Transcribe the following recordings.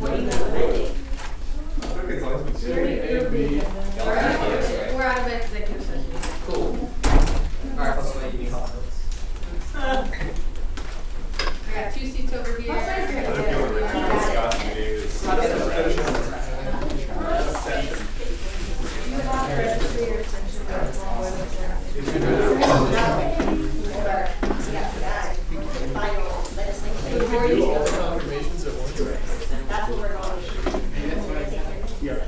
What do you mean? Okay, as long as we do A and B. We're out of executive session. Cool. Alright, let's let you need hot notes. I got 2 seats over here. I don't know if you want to repeat Scott's meeting. Before you Do all the confirmations at once? that's what we're going Yeah.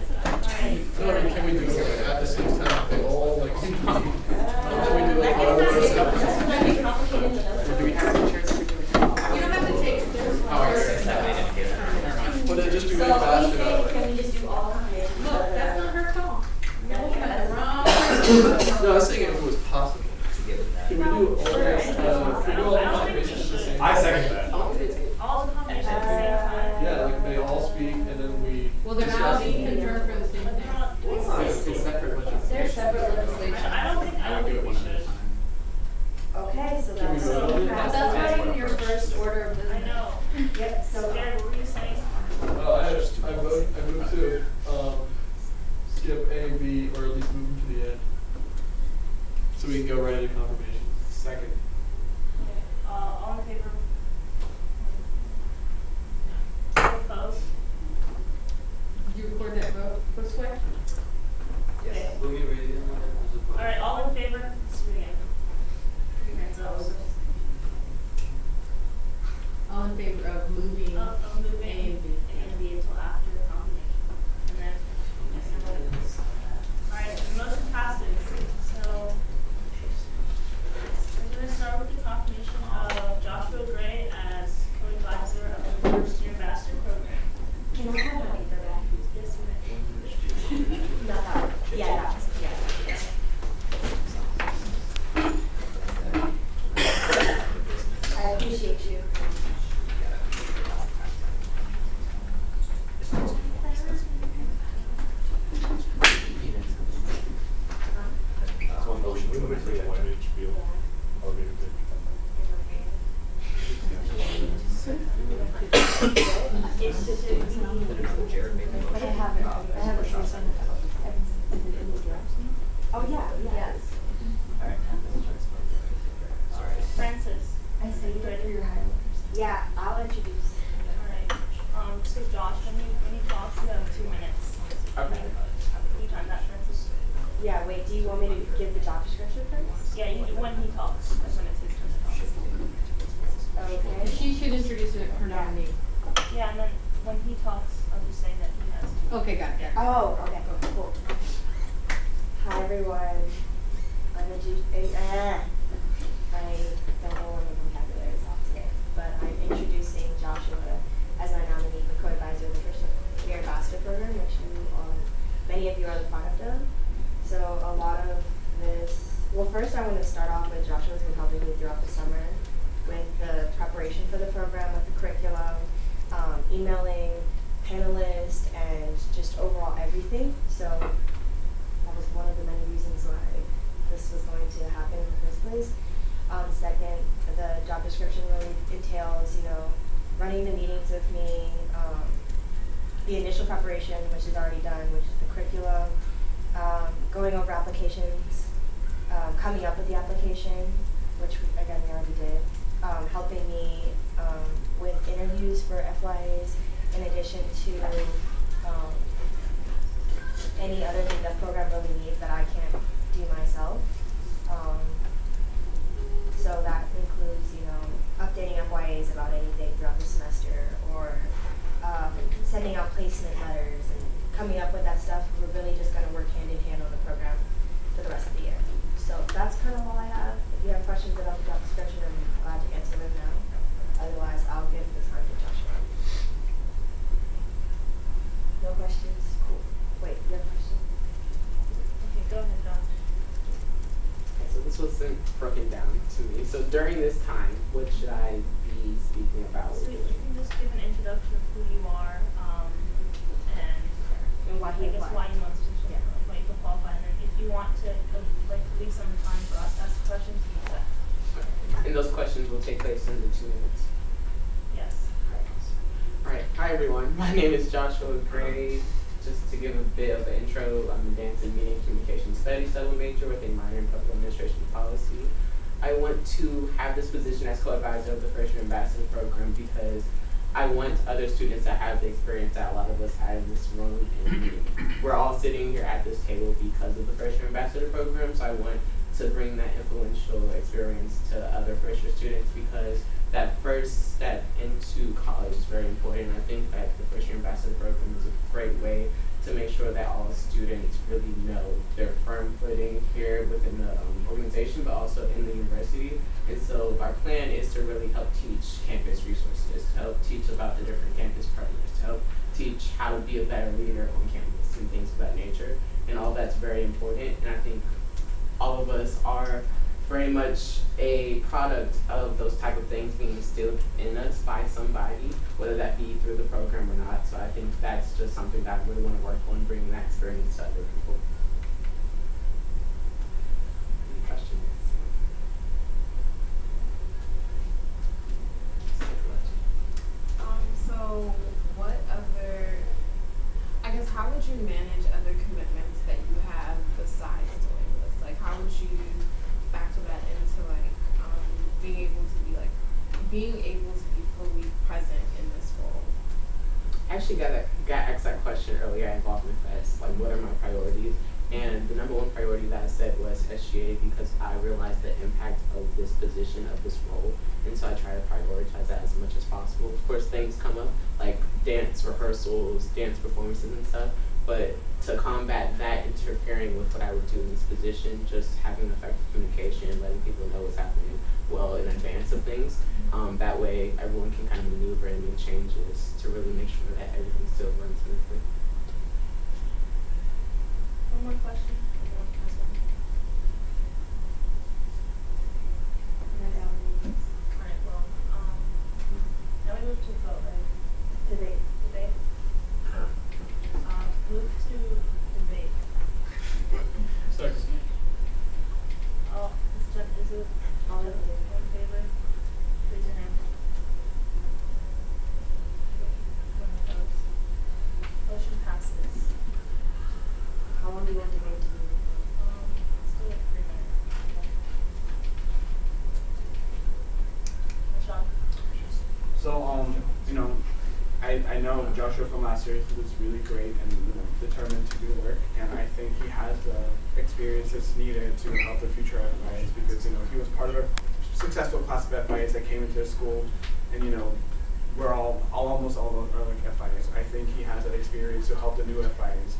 No, I mean, can we do it at the same time? They all like. Can we do like one of those? You don't have to take this one. Would it just be really fast enough? Can we just do all confirmations? Look, that's not her call. Wrong. No, I was saying if it was possible. Can we do all the confirmations at the same time? I second that. All the combinations at the same time. Yeah, like they all speak and then we. Well, they're not all being confirmed for the same thing. It's separate legislation. They're separate legislation. I don't think we should. Okay, so Can we that's, vote on it? that's not even your first order of business. I know. Yep, so. Jared, what were you saying? I move to, skip A and B, or at least move them to the end. So we can go right into confirmation. Second. All in favor? Opposed? Did you record that vote, Brooksway? Yes. Will you read it? All right, all in favor? Let's do it again. 3 hands up. All in favor of moving Of moving A and B. A and B until after the combination. And then, all right, the motion passes. So, we're going to start with the confirmation of Joshua Gray as co-advisor of the First Year Master Program. Can I have my paper back? Yes, you may. Not that one. Yeah, that one. Yeah. I appreciate you. That's one motion to the one-minute spiel. Elevator pitch. It's just Jared made the motion. But I haven't seen Oh, yeah, yes. Alright. Francis. I say you ready for your highlighters. Yeah, I'll introduce. All right. So Josh, when you talk, you have 2 minutes. Okay. You time that, Francis? Yeah, wait, do you want me to give the job description first? Yeah, when he talks, that's when it's his turn to talk. Okay. She should introduce her nominee. Yeah, and then when he talks, I'll just say that he has to. Okay, got it. Oh, okay, cool. Hi everyone. I'm a I don't know what my vocabulary is off today, but I'm introducing Joshua as my nominee for co-advisor of the First Year Ambassador Program, which many of you are the product of. So a lot of this, well, first I want to start off with Joshua's been helping me throughout the summer with the preparation for the program, with the curriculum, emailing panelists, and just overall everything. So that was one of the many reasons why this was going to happen in the first place. Second, the job description really entails, running the meetings with me, the initial preparation, which is already done, which is the curriculum, going over applications, coming up with the application, which again we already did, helping me with interviews for FYAs, in addition to any other thing that program really needs that I can't do myself. So that includes, updating FYAs about anything throughout the semester, or sending out placement letters and coming up with that stuff. We're really just going to work hand in hand on the program for the rest of the year. So that's kind of all I have. If you have questions about the job description, I'm glad to answer them now. Otherwise, I'll give the time to Joshua. No questions? Cool. Wait, you have a question? Okay, go ahead, John. Okay, so this wasn't broken down to me. So during this time, what should I be speaking about? So you can just give an introduction of who you are, And why he I guess applied. why you want to, why you qualify, and then if you want to, leave some time for us to ask questions, you can do that. And those questions will take place in the 2 minutes. Yes. Alright, hi everyone. My name is Joshua Gray. Just to give a bit of an intro, I'm a dance and media and communication studies double major with a minor in public administration policy. I want to have this position as co-advisor of the Freshman Ambassador Program because I want other students to have the experience that a lot of us had in this room. And we're all sitting here at this table because of the Freshman Ambassador Program, so I want to bring that influential experience to other freshman students because that first step into college is very important. I think that the Freshman Ambassador Program is a great way to make sure that all students really know their firm footing here within the organization, but also in the university. And so our plan is to really help teach campus resources, to help teach about the different campus partners, to help teach how to be a better leader on campus and things of that nature. And all that's very important. And I think all of us are very much a product of those type of things being instilled in us by somebody, whether that be through the program or not. So I think that's just something that I really want to work on, bringing that experience to other people. Any questions? So what other, I guess, how would you manage other commitments that you have besides doing this? Like, how would you factor that into being able to be fully present in this role? I actually got asked that question earlier at Involvement Fest, like what are my priorities? And the number one priority that I said was SGA because I realized the impact of this position, of this role, and so I try to prioritize that as much as possible. Of course, things come up like dance rehearsals, dance performances and stuff, but to combat that interfering with what I would do in this position, just having effective communication, letting people know what's happening well in advance of things. That way everyone can kind of maneuver and make changes to really make sure that everything still runs smoothly. One more question. Anyone has one? Alright, well, now we move to vote, right? Debate. Move to debate. Second. Is it all in favor? Raise your hand. One opposed. Motion passes. How long do you want the debate to be? Let's do it 3 minutes. Sean? So, I know Joshua from last year was really great and determined to do the work, and I think he has the experience that's needed to help the future FIs because he was part of a successful class of FIs that came into the school, and we're almost all are like FIs. I think he has that experience to help the new FIs,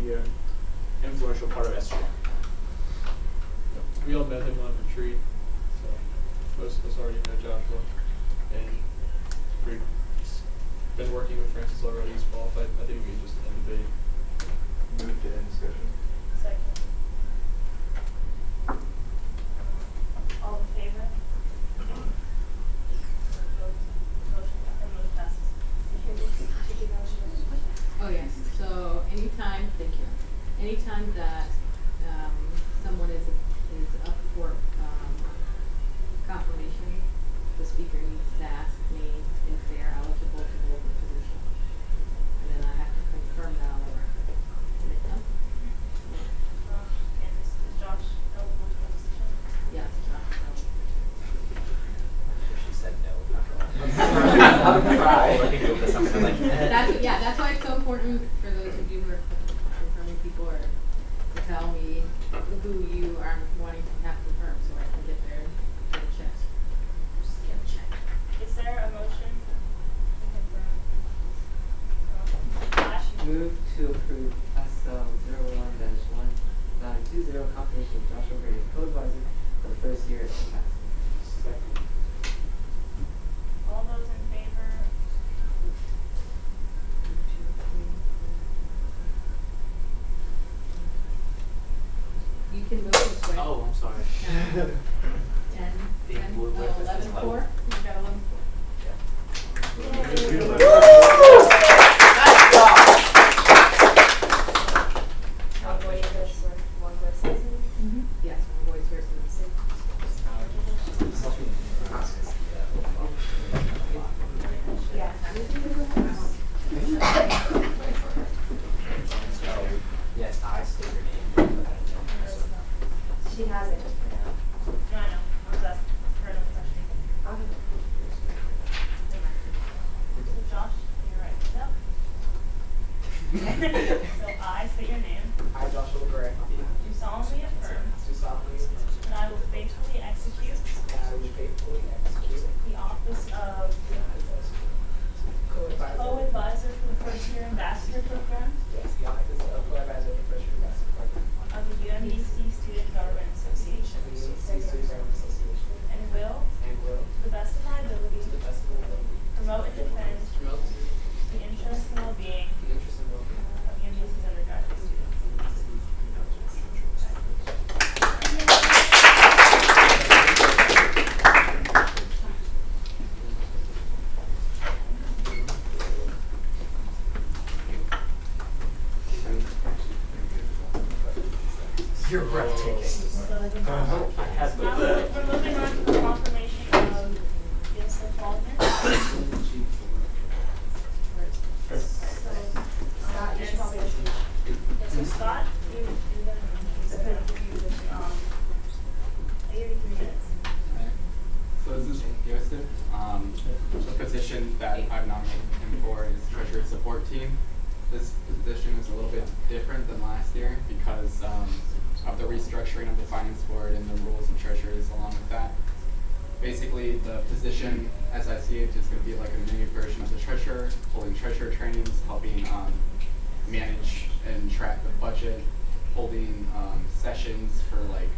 be an influential part of SGA. We all met him on retreat, so most of us already know Joshua, and we've been working with Francis already. He's qualified. I think we can just end the debate. Move to end discussion. Second. All in favor? Motion passes. Oh yes, so anytime that someone is up for confirmation, the speaker needs to ask me if they are eligible to hold the position. And then I have to confirm that on the record. Can it come? And is Josh eligible for the position? Yes, Josh. She said no, after all. I would cry. I think you'll do something like that. That's why it's so important for those of you who are confirming people or to tell me who you are wanting to have confirmed so I can get there and get a check. Just get a check. Is there a motion to confirm? Flash? Move to approve SL 01-1-20 confirmation of Joshua Gray as co-advisor for the first year at capacity. Second. All those in favor? You can move this way. Oh, I'm sorry. 10, Yeah, 10, we're with this 11, is 4. level. You got 11, 4. Woo! Nice job. So I state your name. I, Joshua Gray, Do solemnly affirm do solemnly affirm that I will faithfully execute that I will faithfully execute the office of co-advisor for the first year ambassador program the office of co-advisor of the First Year Ambassador Program of the UMBC Student Government Association, of the UMBC Student Government Association, and will, and will, to the best of my ability, to the best of my ability, promote and defend promote the interest and well-being the interests and well-being of UMBC's undergraduate students. You're breathtaking. I have Now we're moving on to the confirmation of Yosef Waldman. So, Scott, you should probably just yeah, so Scott, you're gonna give you this, I give you 3 minutes. So this is Yosef. The position that I've nominated him for is Treasurer Support Team. This position is a little bit different than last year because of the restructuring of the Finance Board and the rules of treasurers along with that. Basically, the position, as I see it, is going to be like a mini version of the treasurer, holding treasurer trainings, helping manage and track the budget, holding sessions for like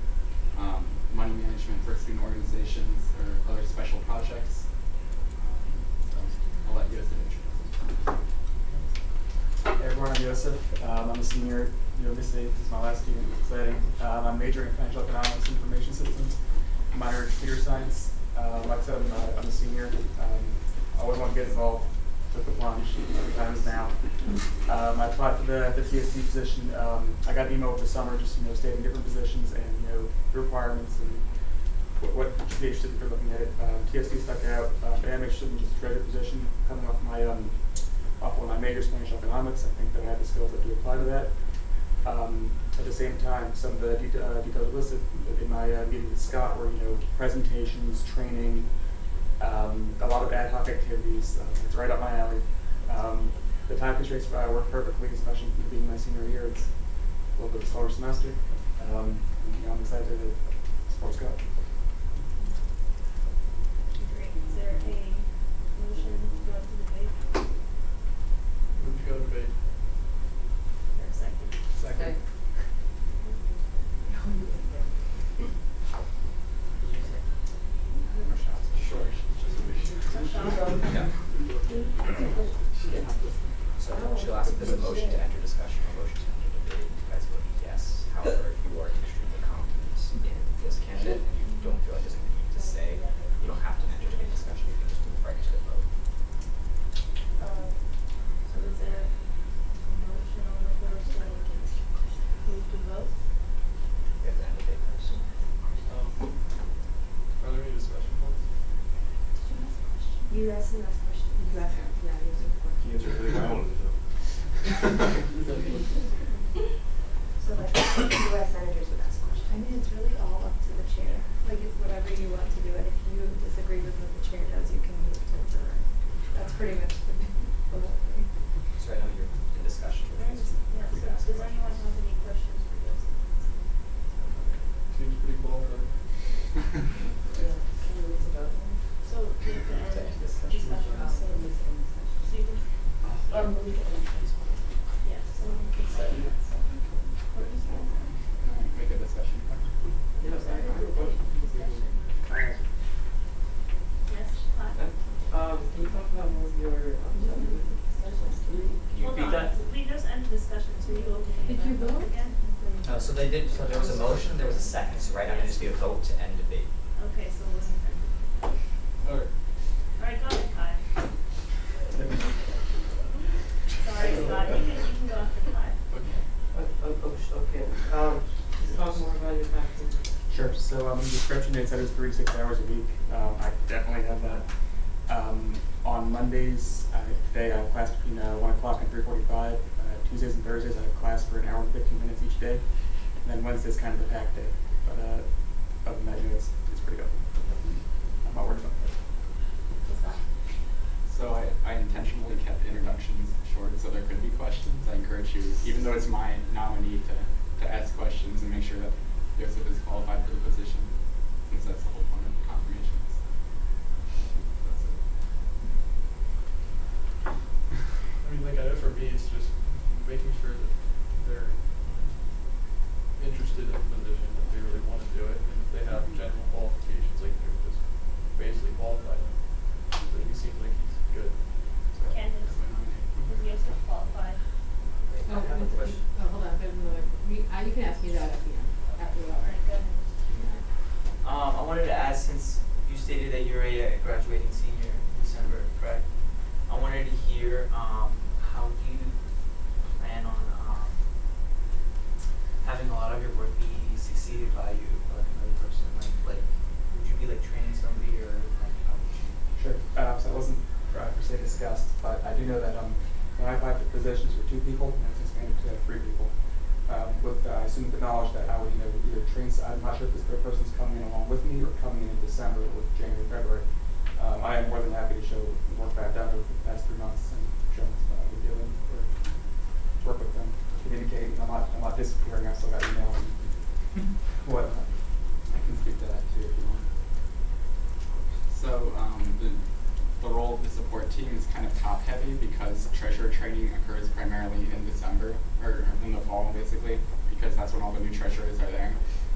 money management for student organizations or other special projects. So I'll let Yosef introduce himself. Hey everyone, I'm Yosef. I'm a senior at UMBC. This is my last year. It's exciting. I'm majoring in financial economics and information systems, minor in computer science. Like I said, I'm a senior. I always want to get involved. Took the plunge. The time is now. I applied for the TSC position. I got an email over the summer, just stating different positions and the requirements and what you should be interested if you're looking at it. TSC stuck out. But I'm interested in just a treasurer position coming off my off one of my majors, financial economics. I think that I have the skills that do apply to that. At the same time, some of the details listed in my meeting with Scott were, presentations, training, a lot of ad hoc activities. It's right up my alley. The time constraints work perfectly, especially being my senior year. It's a little bit of a slower semester. I'm excited to support Scott. Great. Is there a motion to go to debate? Move to go to debate. Is there a second? Second. Sure. Yeah. So she'll ask if there's a motion to enter discussion or motion to enter debate. You guys vote yes. However, if you are extremely confident in this candidate and you don't feel like there's anything to say, you don't have to enter debate discussion. You can just move right to the vote. So is there a motion on the floor to move to vote? You have to enter debate first. Are there any discussion points? You asked the last question. You asked, yeah, you asked the question. He answered really well. So like, US senators would ask questions. I mean, it's really all up to the chair. Like, it's whatever you want to do, and if you disagree with what the chair does, you can move to defer. That's pretty much the whole thing. So I know you're in discussion. Yeah, so does anyone have any questions for this? Seems pretty qualified. Yeah. Can we move to vote? So you have to end discussion, so you can, Or move to end. yeah, someone can say that. Courtney's got that. Make a discussion. Yes, Pat? Can you talk about more of your Can you repeat that? We just ended discussion, so you go. Did you vote? Again? So they did, so there was a motion, there was a second, so right now there needs to be a vote to end debate. Okay, so it wasn't ended. Alright. Alright, go ahead, Kai. Sorry, Scott, you can go after Kai. okay. Talk more about your faculty. Sure. So in the description, it said it was 3 to 6 hours a week. I definitely have that. On Mondays, today I have class between 1 o'clock and 3:45. Tuesdays and Thursdays I have class for an hour and 15 minutes each day. And then Wednesday's kind of the packed day. But other than that, it's pretty good. I'm not worried about that. What's that? So I intentionally kept introductions short, so there could be questions. I encourage you, even though it's my nominee, to ask questions and make sure that Joseph is qualified for the position, since that's the whole point of confirmations. That's it. I mean, like I know for me, it's just making sure that they're interested in the position, that they really want to do it, and if they have general qualifications, like they're just basically qualified. But he seems like he's good. So Candace, That's my nominee. is Yosef qualified? Oh, I have a question. Oh, hold on, there's another, you can ask me that at the end, after we all Alright, go ahead. I wanted to ask, since you stated that you're a graduating senior in December, correct? I wanted to hear how you plan on having a lot of your work be succeeded by you, or another person. Like, would you be like training somebody, or like how would you? Sure. So that wasn't per se discussed, but I do know that when I applied for positions for 2 people, and it's expanded to 3 people. With I assume the knowledge that I would either train. I'm not sure if this third person's coming in along with me or coming in December with January, February. I am more than happy to show the work that I've done over the past 3 months and show them what I've been doing or work with them, communicate. I'm not disappearing. I've still got email and whatnot. I can speak to that too if you want. So the role of the support team is kind of top heavy because treasurer training occurs primarily in December, or in the fall basically, because that's when all the new treasurers are there.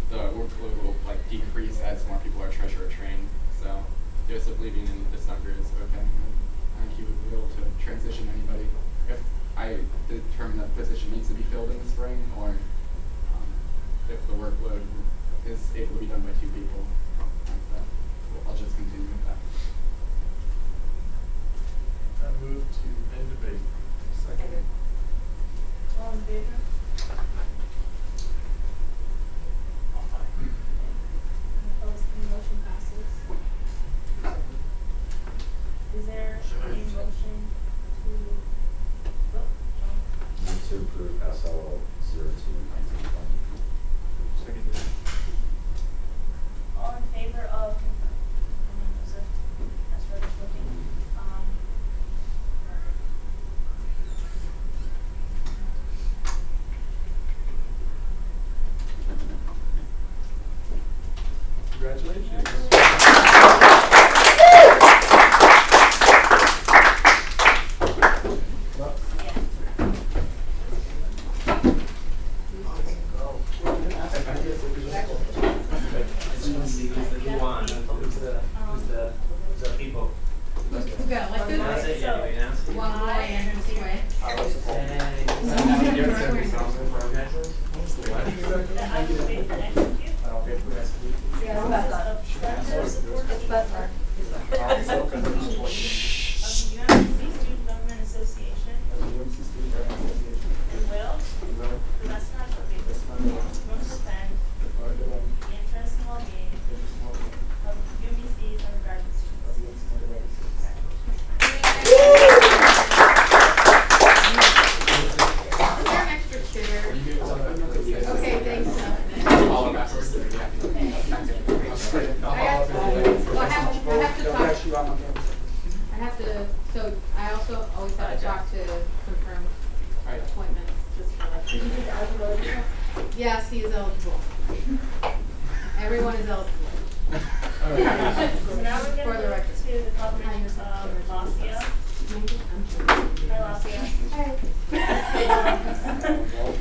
The workload will like decrease as more people are treasurer trained. So Joseph leaving in December is okay. I think he would be able to transition anybody if I determine that the position needs to be filled in the spring, or if the workload is able to be done by 2 people. I'll just continue with that. I move to end debate. Second. All in favor? Opposed, the motion passes. Is there a motion to vote? John? Move to approve SL 02-1920. Second. All in favor of, Joseph, as for the voting, Congratulations. Who got elected? So, One boy and his way. that I will wait to execute. Yeah, Of the UMBC Student Government Association, and will, to the best of my ability, will defend the interests and well-being of UMBC's undergraduate students. Is there an extra chair? Okay, thanks, Jonathan. All of afterwards. I have to, so I also always have to talk to confirm Alright. appointments, just for like. Did you get the eligibility? Yes, he is eligible. Everyone is eligible. So now we're For gonna the move record. to the confirmation of Lacia. Hi, Lacia.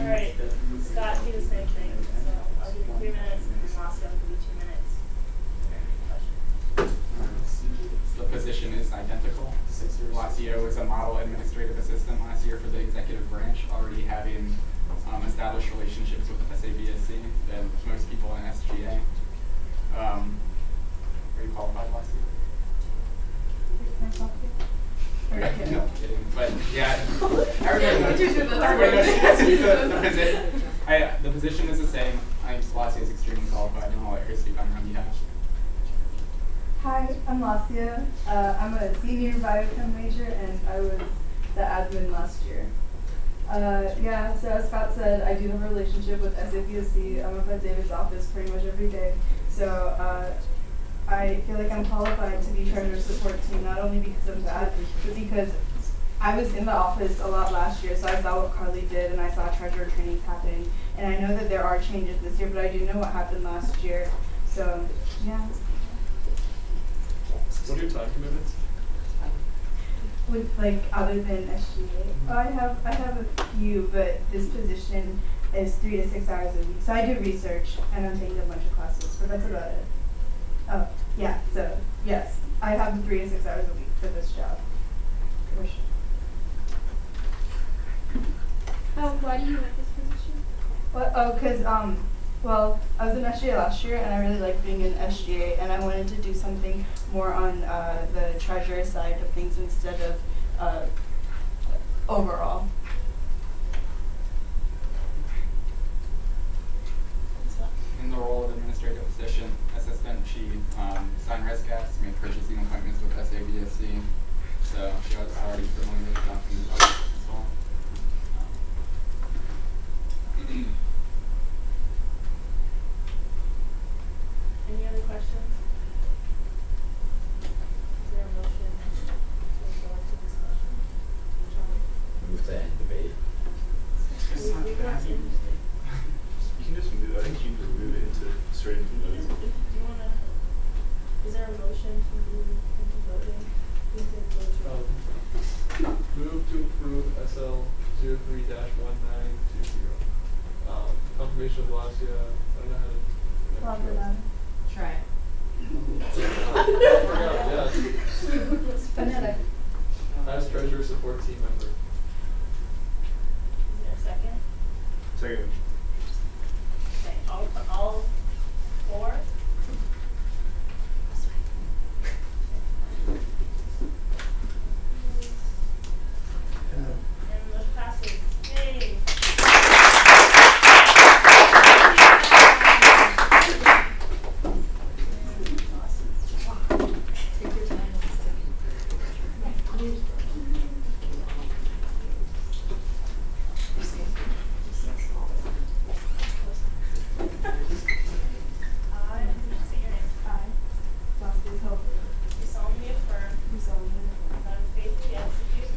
Alright, Scott, do the same thing, so I'll give you 3 minutes, and then Lacia will give you 2 minutes. The position is identical. Lacio was a model administrative assistant last year for the executive branch, already having established relationships with SABSC and most people in SGA. Are you qualified, Lacio? No, kidding. But yeah, the position is the same. I think Lacio is extremely qualified, and I'll let her speak on her behalf. Hi, I'm Lacia. I'm a senior biochem major, and I was the admin last year. So as Scott said, I do have a relationship with SAPSC. I'm up at David's office pretty much every day. So I feel like I'm qualified to be treasurer support team, not only because of that, but because I was in the office a lot last year, so I saw what Carly did, and I saw treasurer trainings happen. And I know that there are changes this year, but I do know what happened last year. So, yeah. What are your time commitments? With like other than SGA, I have a few, but this position is 3 to 6 hours a week. So I do research and I'm taking a bunch of classes, but that's about it. Oh, yeah. So yes, I have the 3 to 6 hours a week for this job. For sure. Why do you like this position? What? Oh, cause well, I was in SGA last year, and I really liked being in SGA, and I wanted to do something more on the treasurer side of things instead of overall. In the role of administrative assistant, she signed risk apps, made purchasing appointments with SABSC, so she was already familiar with documents as well. Any other questions? Is there a motion to go into discussion? Move to end debate. We want to, You can just move, I think you can move it into straight into do voting. you wanna, is there a motion to move into voting? Move to approve SL 03-1920. Confirmation of Lasia, I don't know how to. Try it. Yes. Phonetic. As treasurer support team member. Is there a second? Second. Okay, all 4? And the motion passes. Yay! I, say your name. Do solemnly affirm that I will faithfully execute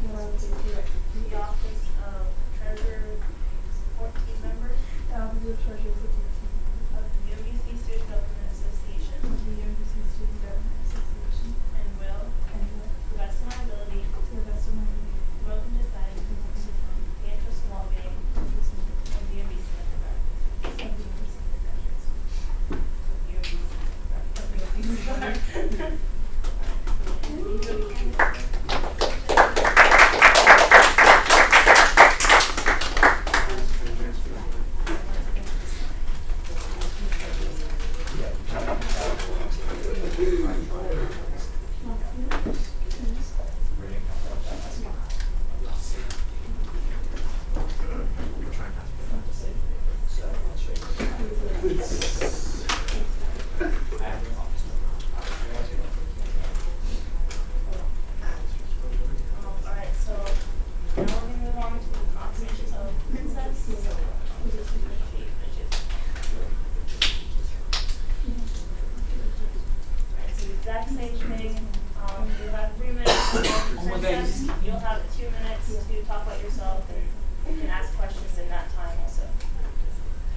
the office of treasurer support team member of the UMBC Student Government Association and will, to the best of my ability, promote and defend the interests and well-being of the UMBC undergraduates. Alright, so now we're gonna move on to the confirmation of princess. Alright, so the exact same thing, you'll have 3 minutes on princess, you'll have 2 minutes to talk about yourself and you can ask questions in that time also.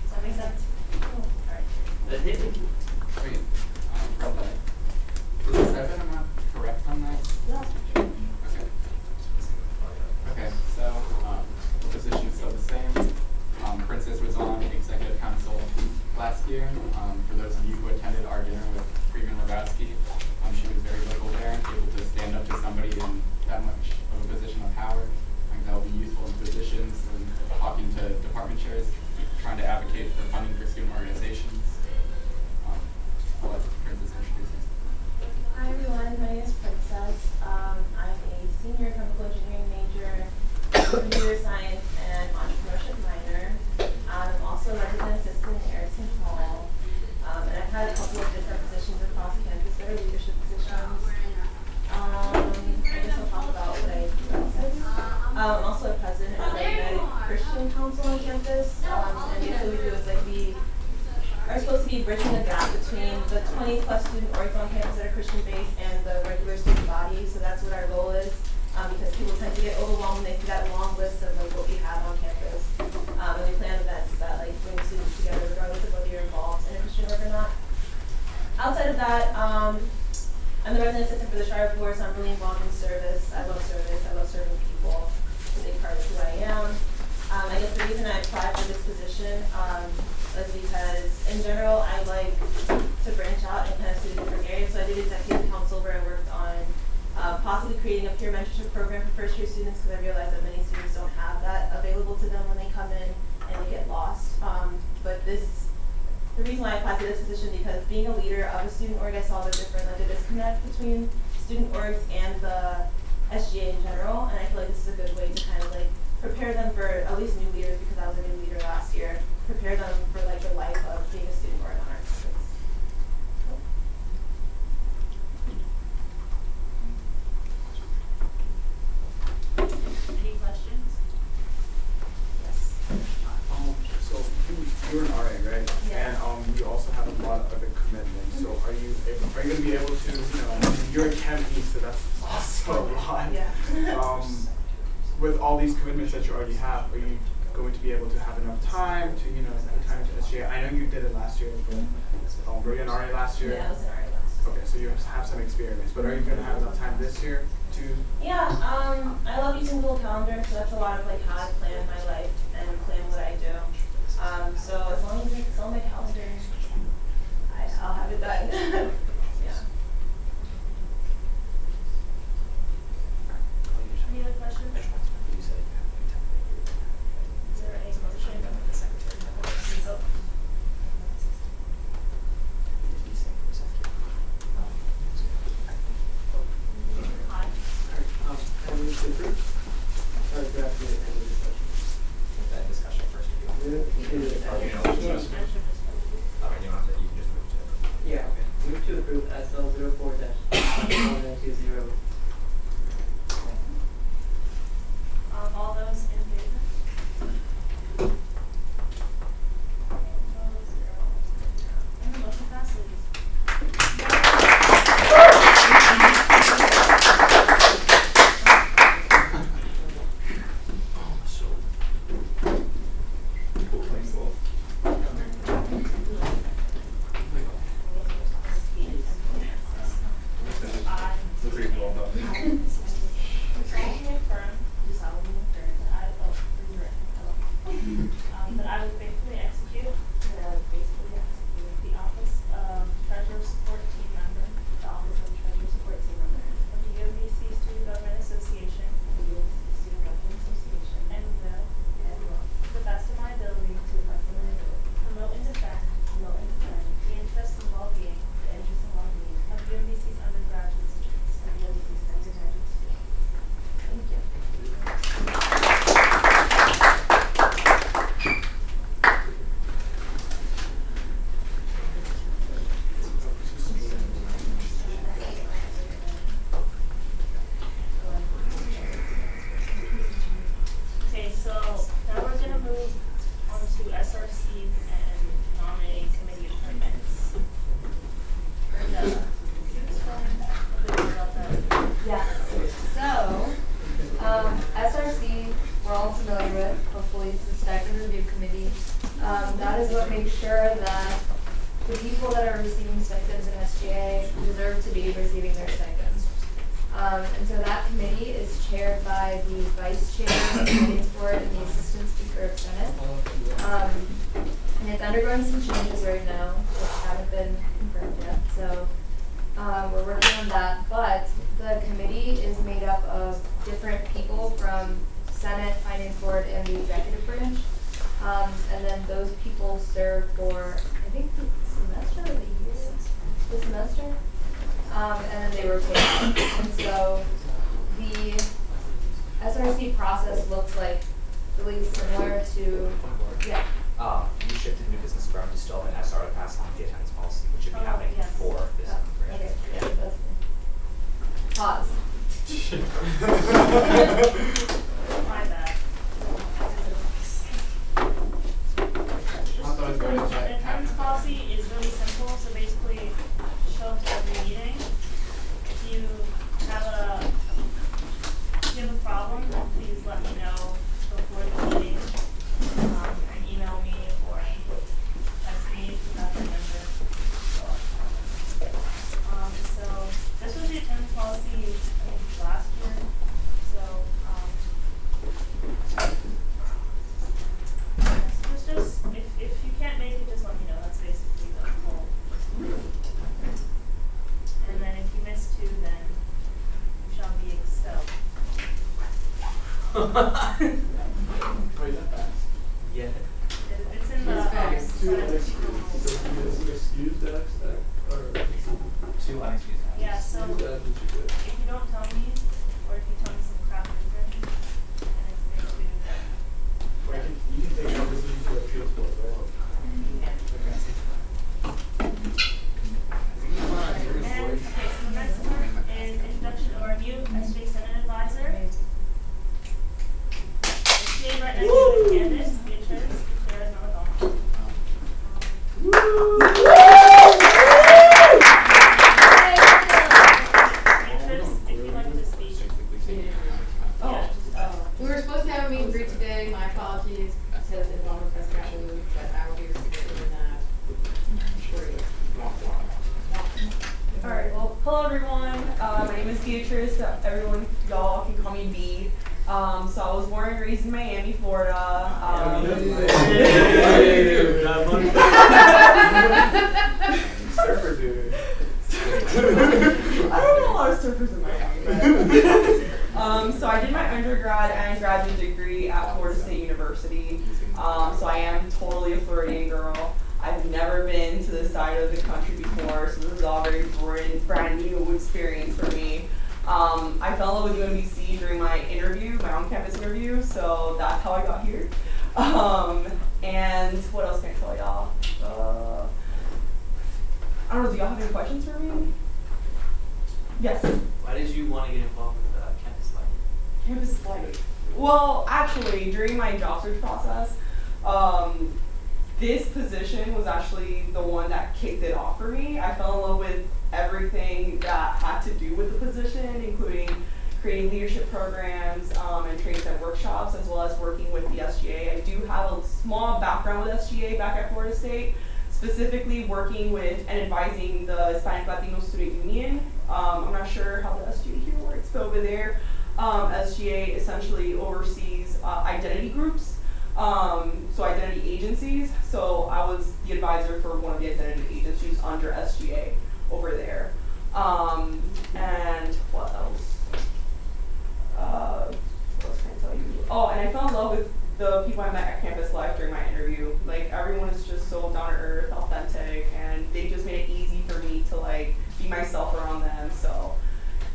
Does that make sense? Alright. Wait, from the, is the 7 amount correct on that? Okay. Okay, so, the position's still the same. Princess was on executive council last year. For those of you who attended our dinner with Freeman Rabowski, she was very vocal there, able to stand up to somebody in that much of a position of power. I think that will be useful in positions and talking to department chairs, trying to advocate for funding for student organizations. I'll let Princess introduce herself. Hi everyone, my name is Princess. I'm a senior chemical engineering major, computer science and entrepreneurship minor. I'm also a resident assistant in Erickson Hall. And I've had a couple of different positions across campus that are leadership positions. I guess I'll talk about what I do else. I'm also a president of the United Christian Council on campus. And basically what we do is like we are supposed to be bridging the gap between the 20 plus student orgs on campus that are Christian based and the regular student body. So that's what our goal is. because people tend to get overwhelmed when they see that long list of like what we have on campus. And we plan events that like bring students together regardless of whether you're involved in a Christian work or not. Outside of that, I'm the resident assistant for the Shire Board, so I'm really involved in service. I love serving people. It's a big part of who I am. I guess the reason I applied for this position was because in general I like to branch out and kind of see the different areas. So I did executive council where I worked on possibly creating a peer mentorship program for first year students, because I realize that many students don't have that available to them when they come in and they get lost. But the reason why I applied to this position, because being a leader of a student org, I saw the different, like the disconnect between student orgs and the SGA in general, and I feel like this is a good way to kind of like prepare them for at least new leaders, because I was a new leader last year, prepare them for like the life of being a student org on our campus. Any questions? Yes. So you're an RA, right? Yes. And you also have a lot of other commitments. So are you going to be able to, you're a campy, so that's also a lot. Yeah. With all these commitments that you already have, are you going to be able to have enough time to, put time into SGA? I know you did it last year, but were you an RA last year? Yeah, I was an RA last year. Okay, so you have some experience, but are you going to have enough time this year to? Yeah, I love using Google Calendar, so that's a lot of like how I plan my life and plan what I do. So as long as it's on my calendar, I'll have it done. Yeah. Any other questions? Is there a motion? So, aye. I move to approve. Or do I have to do it in the discussion? That discussion first. We can do it. Oh, you know, Yeah. you don't have to, you can just move to it. Yeah, okay. Move to approve SL 04-1920. All those in favor? Opposed, 0. And the motion passes. Aye. Looks like it's well done. Solemnly affirm, do solemnly affirm that I will faithfully execute the office of Treasurer Support Team Member of the UMBC Student Government Association and will, to the best of my ability, promote and defend the interests and well-being of UMBC's undergraduate students. Thank you. Okay, so now we're gonna move on to SRC and nominating committee appointments. Brenda, can you explain a bit more about that? Yes. So, SRC, we're all familiar with, hopefully it's the stipend review committee. That is what makes sure that the people that are receiving stipends in SGA deserve to be receiving their stipends. And so that committee is chaired by the vice chair of the meetings board and the assistant speaker of Senate. And it's undergoing some changes right now, which haven't been confirmed yet. So we're working on that, but the committee is made up of different people from Senate, Finance Board, and the executive branch. And then those people serve for, I think, the semester or the year? The semester? And then they rotate out. And so the SRC process looks like really similar to, yeah. You shifted new business around to still have an SR to pass on the attendance policy, which should be Oh, happening yes. before this. Oh, okay, yeah, that's me. Pause. My bad. The attendance policy is really simple, so basically show up to every meeting. If you have 2 unexcused absences. Yeah, so if you don't tell me, or if you tell me some crap reason, and it's going to, Or you can take over this to appeals board, right? yeah. And, okay, so the next one is introduction or review SGA Senate Advisor. SGA right next to Candace, Beatrice, there is no adult. Beatrice, if you'd like to speak. Oh, we were supposed to have a meet and greet today. My apologies. It says involvement press got moved, but I will be rescheduling that for you. Alright, well, hello everyone. My name is Beatrice. Everyone, y'all can call me B. So I was born and raised in Miami, Florida. Surfer dude. I don't know a lot of surfers in Miami, but so I did my undergrad and graduate degree at Florida State University. So I am totally a Floridian girl. I've never been to this side of the country before, so this is all very brand new experience for me. I fell in love with UMBC during my interview, my on-campus interview, so that's how I got here. And what else can I tell y'all? I don't know, do y'all have any questions for me? Yes? Why did you want to get involved with campus life? Campus life. Well, actually, during my job search process, this position was actually the one that kicked it off for me. I fell in love with everything that had to do with the position, including creating leadership programs and trainings and workshops, as well as working with the SGA. I do have a small background with SGA back at Florida State, specifically working with and advising the Hispanic Latino Student Union. I'm not sure how the SGA here works, but over there, SGA essentially oversees identity groups, so identity agencies. So I was the advisor for one of the identity agencies under SGA over there. And what else? What else can I tell you? Oh, and I fell in love with the people I met at Campus Life during my interview. Like, everyone is just so down to earth, authentic, and they just made it easy for me to like be myself around them. So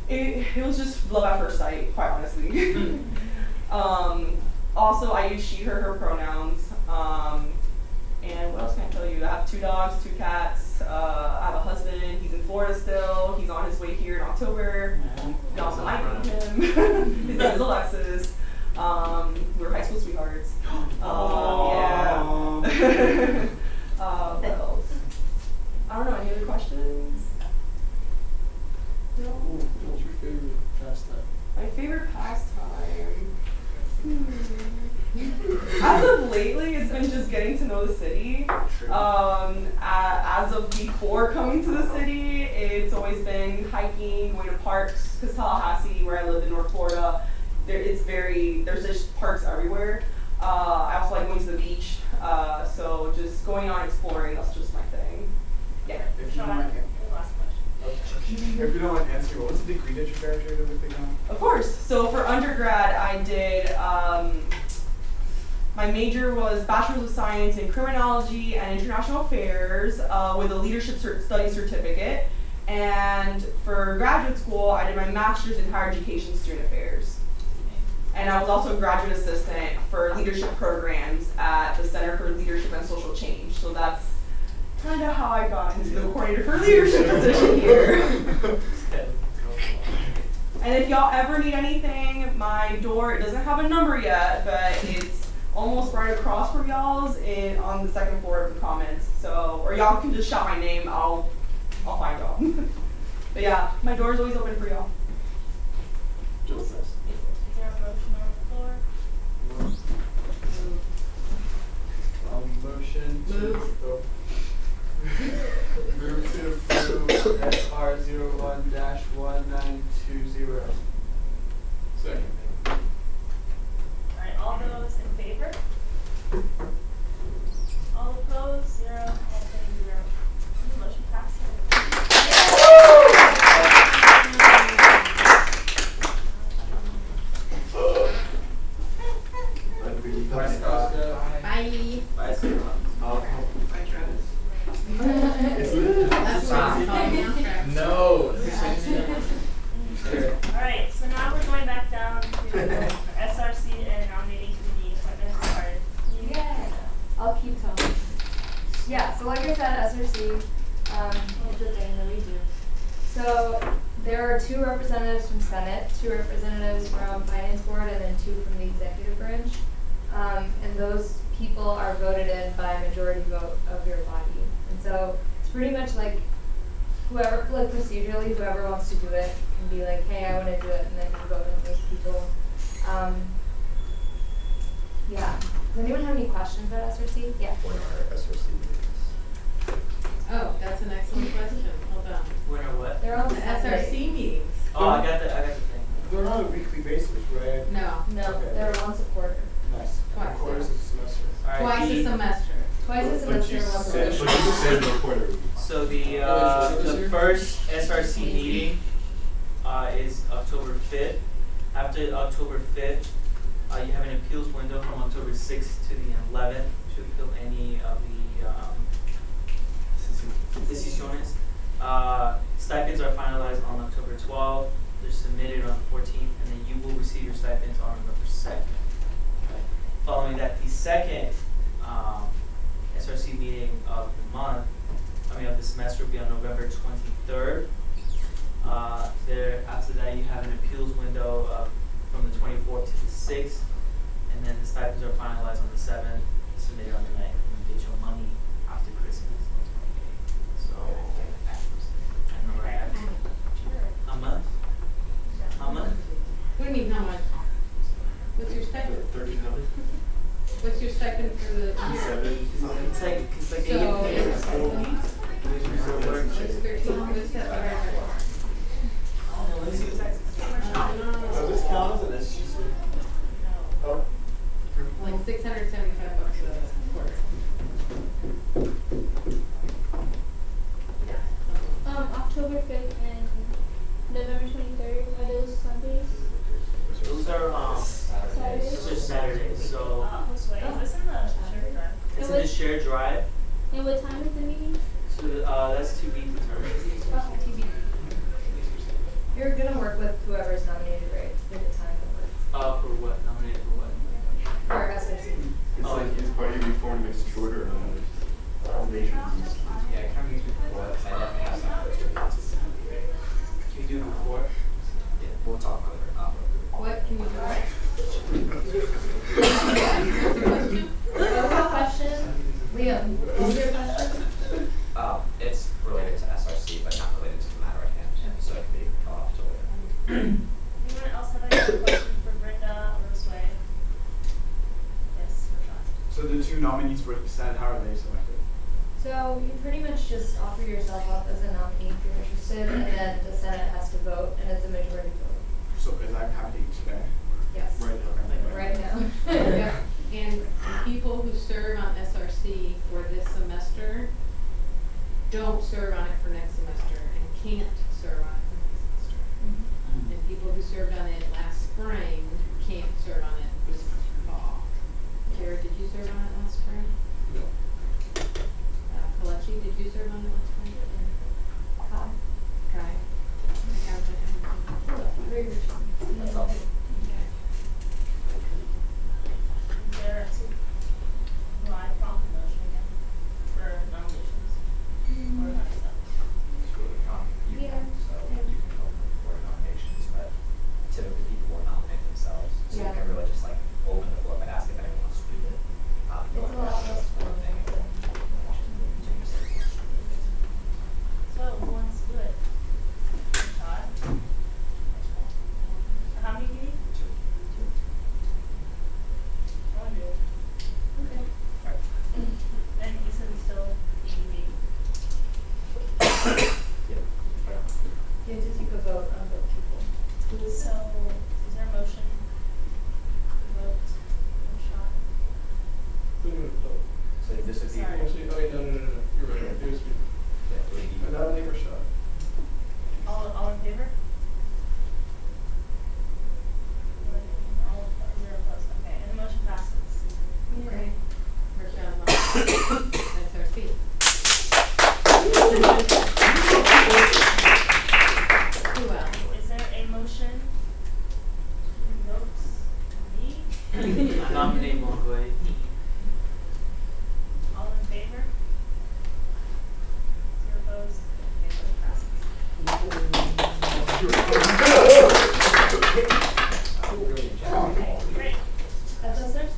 it was just love at first sight, quite honestly. Also, I use she, her pronouns. And what else can I tell you? I have 2 dogs, 2 cats. I have a husband. He's in Florida still. He's on his way here in October. You also might meet him. His name is Alexis. We were high school sweethearts. Yeah. What else? I don't know. Any other questions? No. What's your favorite pastime? My favorite pastime. As of lately, it's been just getting to know the city. As of before coming to the city, it's always been hiking, going to parks, because Tallahassee, where I live in North Florida, there's just parks everywhere. I also like going to the beach, so just going on exploring, that's just my thing. Yeah. If you don't mind, Last question. if you don't mind answering, what was the degree that you graduated with again? Of course. So for undergrad, I did, my major was Bachelor's of Science in Criminology and International Affairs with a Leadership Study Certificate. And for graduate school, I did my Master's in Higher Education Student Affairs. And I was also a graduate assistant for leadership programs at the Center for Leadership and Social Change. So that's kind of how I got into the coordinator for leadership position here. And if y'all ever need anything, my door, it doesn't have a number yet, but it's almost right across from y'all's on the 2nd floor of the Commons. So, or y'all can just shout my name, I'll find y'all. But yeah, my door is always open for y'all. Is there a motion on the floor? Motion to Move. move to approve SR01-1920. Second. Alright, all those in favor? All opposed? 0. All abstained? 0. Motion passes. Bye, Scott. Bye. Bye, Scott. That's what I'm calling now. No. Alright, so now we're going back down to SRC and nominating committee appointments. Yeah. I'll keep talking. Yeah, so like I said, SRC, it's a thing that we do. So there are 2 representatives from Senate, 2 representatives from Finance Board, and then 2 from the executive branch. And those people are voted in by a majority vote of your body. And so it's pretty much like whoever, like procedurally, whoever wants to do it can be like, hey, I want to do it, and then you vote on those people. Yeah. Does anyone have any questions about SRC? Yeah. What are SRC meetings? Oh, that's an excellent question. Hold on. When or what? They're all The SRC meetings. Oh, I got the thing. They're on a weekly basis, right? No, No, Okay. they're once a quarter. Nice. Twice. Quarters of a semester. Alright, twice a semester. Twice a semester, once a quarter. But you said no quarter. So the first SRC meeting is October 5th. After October 5th, you have an appeals window from October 6th to the 11th to appeal any of the decisiones. Stipends are finalized on October 12th. They're submitted on the 14th, and then you will receive your stipends on November 2nd. Okay. Following that, the second SRC meeting of the month, of the semester, will be on November 23rd. After that, you have an appeals window from the 24th to the 6th, and then the stipends are finalized on the 7th, submitted on the 9th, and you get your money after Christmas on the 28th. So, I know, right? How much? How much? What do you mean, how much? What's your stipend? 1,300. What's your stipend for the year? It's like So, $80. what's 13, what's that? Let me see the taxes. Does this count as an SGC? Oh. Like $675 a quarter. October 5th and November 23rd, are those Sundays? Those are Saturdays? those are Saturdays. So Josue, is this in the shared drive? it's in the shared drive. And what time is the meeting? So that's to be determined. TBD. You're gonna work with whoever's nominated, right? At the time that works. For what? Nominated for what? For SRC. It's like his party reform makes it shorter and nations. Yeah, can we use before? I definitely have some first readings. Can you do it before? Yeah, we'll talk about it. What can you do? What was the question? Liam, what was your question? It's related to SRC, but not related to the matter at hand, so it can be brought off to later. Anyone else have any questions for Brenda or Josue? Yes, Rashad. So the 2 nominees for the Senate, how are they selected? So you pretty much just offer yourself up as a nominee if you're interested, and then the Senate has to vote, and it's a majority vote. So is that happening today? Yes. Right now. Right now. Yeah. And the people who serve on SRC for this semester don't serve on it for next semester and can't serve on it for next semester. Mm-hmm. And people who served on it last spring can't serve on it this fall. Kara, did you serve on it last spring? No. Kalechi, did you serve on it last spring? Hi. Kai? Very rich. That's all. There do I prompt a motion again for nominations? Or not stuff? You can, so you can open for nominations, but typically people will nominate themselves. So you can really just like open the floor by asking if anyone wants to do it. It's a lot less formal than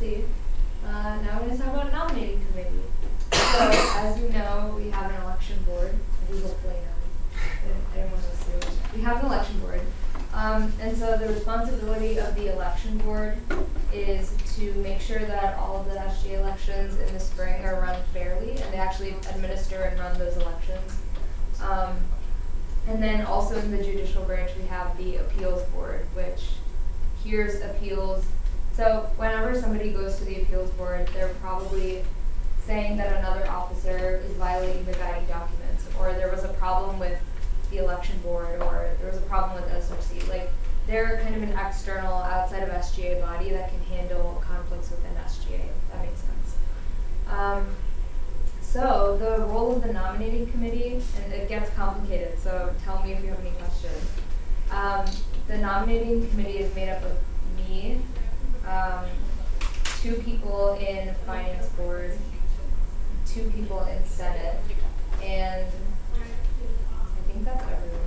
SRC. Now we're going to talk about nominating committee. So, as you know, we have an election board. We hopefully know. I didn't want to assume. We have an election board. And so the responsibility of the election board is to make sure that all of the SGA elections in the spring are run fairly, and they actually administer and run those elections. And then also in the judicial branch, we have the appeals board, which hears appeals. So whenever somebody goes to the appeals board, they're probably saying that another officer is violating the guiding documents, or there was a problem with the election board, or there was a problem with SRC. Like, they're kind of an external, outside of SGA body that can handle conflicts within SGA, if that makes sense. So the role of the nominating committee, and it gets complicated, so tell me if you have any questions. The nominating committee is made up of me, 2 people in finance board, 2 people in Senate, and I think that's everyone.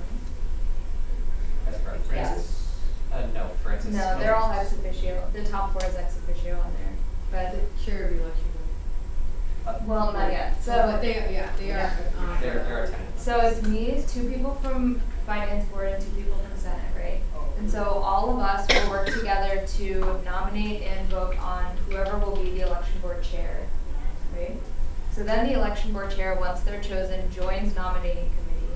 That's correct. Francis? No, Francis. No, they're all ex officio. The top 4 is ex officio on there. But The chair of the election board. well, not yet. So But they are. They're a tenant. So it's me, 2 people from finance board, and 2 people from Senate, right? And so all of us will work together to nominate and vote on whoever will be the election board chair, right? So then the election board chair, once they're chosen, joins nominating committee.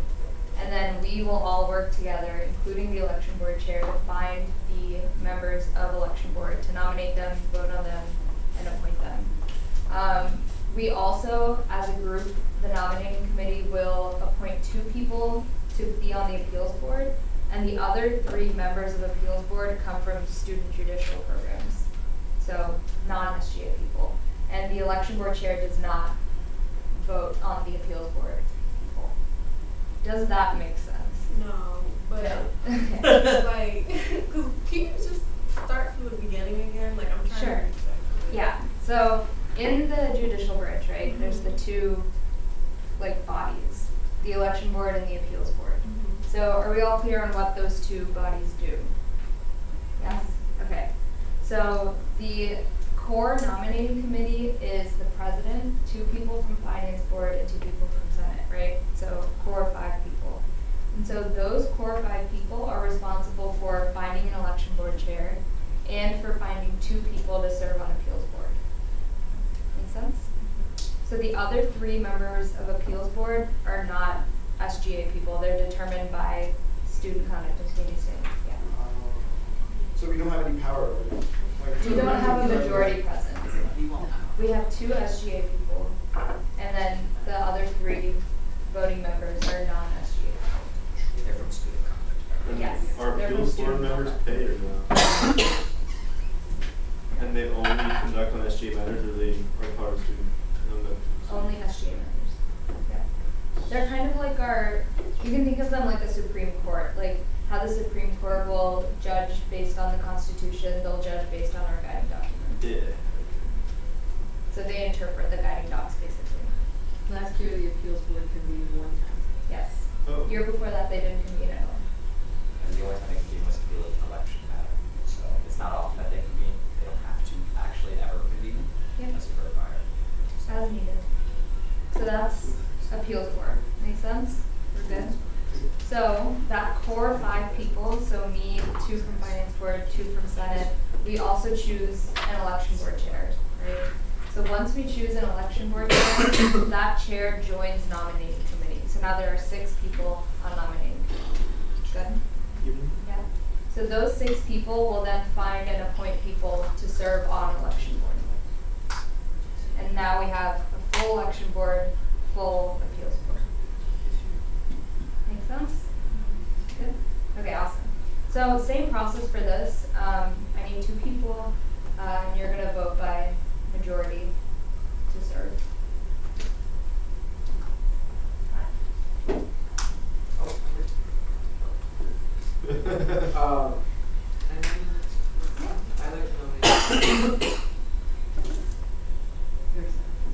And then we will all work together, including the election board chair, to find the members of election board, to nominate them, vote on them, and appoint them. We also, as a group, the nominating committee will appoint 2 people to be on the appeals board, and the other 3 members of the appeals board come from student judicial programs, so non-SGA people. And the election board chair does not vote on the appeals board people. Does that make sense? No, but Okay. like, can you just start from the beginning again? Like, I'm trying Sure. to exactly. Yeah, so in the judicial branch, right, there's the 2 like bodies, the election board and the appeals board. So are we all clear on what those 2 bodies do? Yes? Okay. So the core nominating committee is the president, 2 people from finance board, and 2 people from Senate, right? So core 5 people. And so those core 5 people are responsible for finding an election board chair and for finding 2 people to serve on appeals board. Make sense? So the other 3 members of appeals board are not SGA people. They're determined by student conduct and community standards. Yeah. So we don't have any power over them. Like, We don't have a majority present. We have 2 SGA people, and then the other 3 voting members are non-SGA. They're from student conduct. Yes. Are they're from appeals board student members conduct. paid or not? And they only conduct on SGA matters, or they are part of student conduct? Only SGA members. Yeah. They're kind of like you can think of them like the Supreme Court, like how the Supreme Court will judge based on the Constitution, they'll judge based on our guiding documents. Yeah. So they interpret the guiding docs basically. Last year, the appeals board convened 1 time. Yes. Oh. Year before that, they didn't convene at all. And the only time they convene was to deal with an election matter. So it's not often that they convene. They don't have to actually ever convene. Yep. Unless you require. As needed. So that's appeals board. Make sense? We're good? So that core 5 people, so me, 2 from finance board, 2 from Senate, we also choose an election board chair, right? So once we choose an election board chair, that chair joins nominating committee. So now there are 6 people on nominating committee. Good? Yeah. So those 6 people will then find and appoint people to serve on election board. And now we have a full election board, full appeals board. Make sense? Good? Okay, awesome. So same process for this. I need 2 people, and you're going to vote by majority to serve.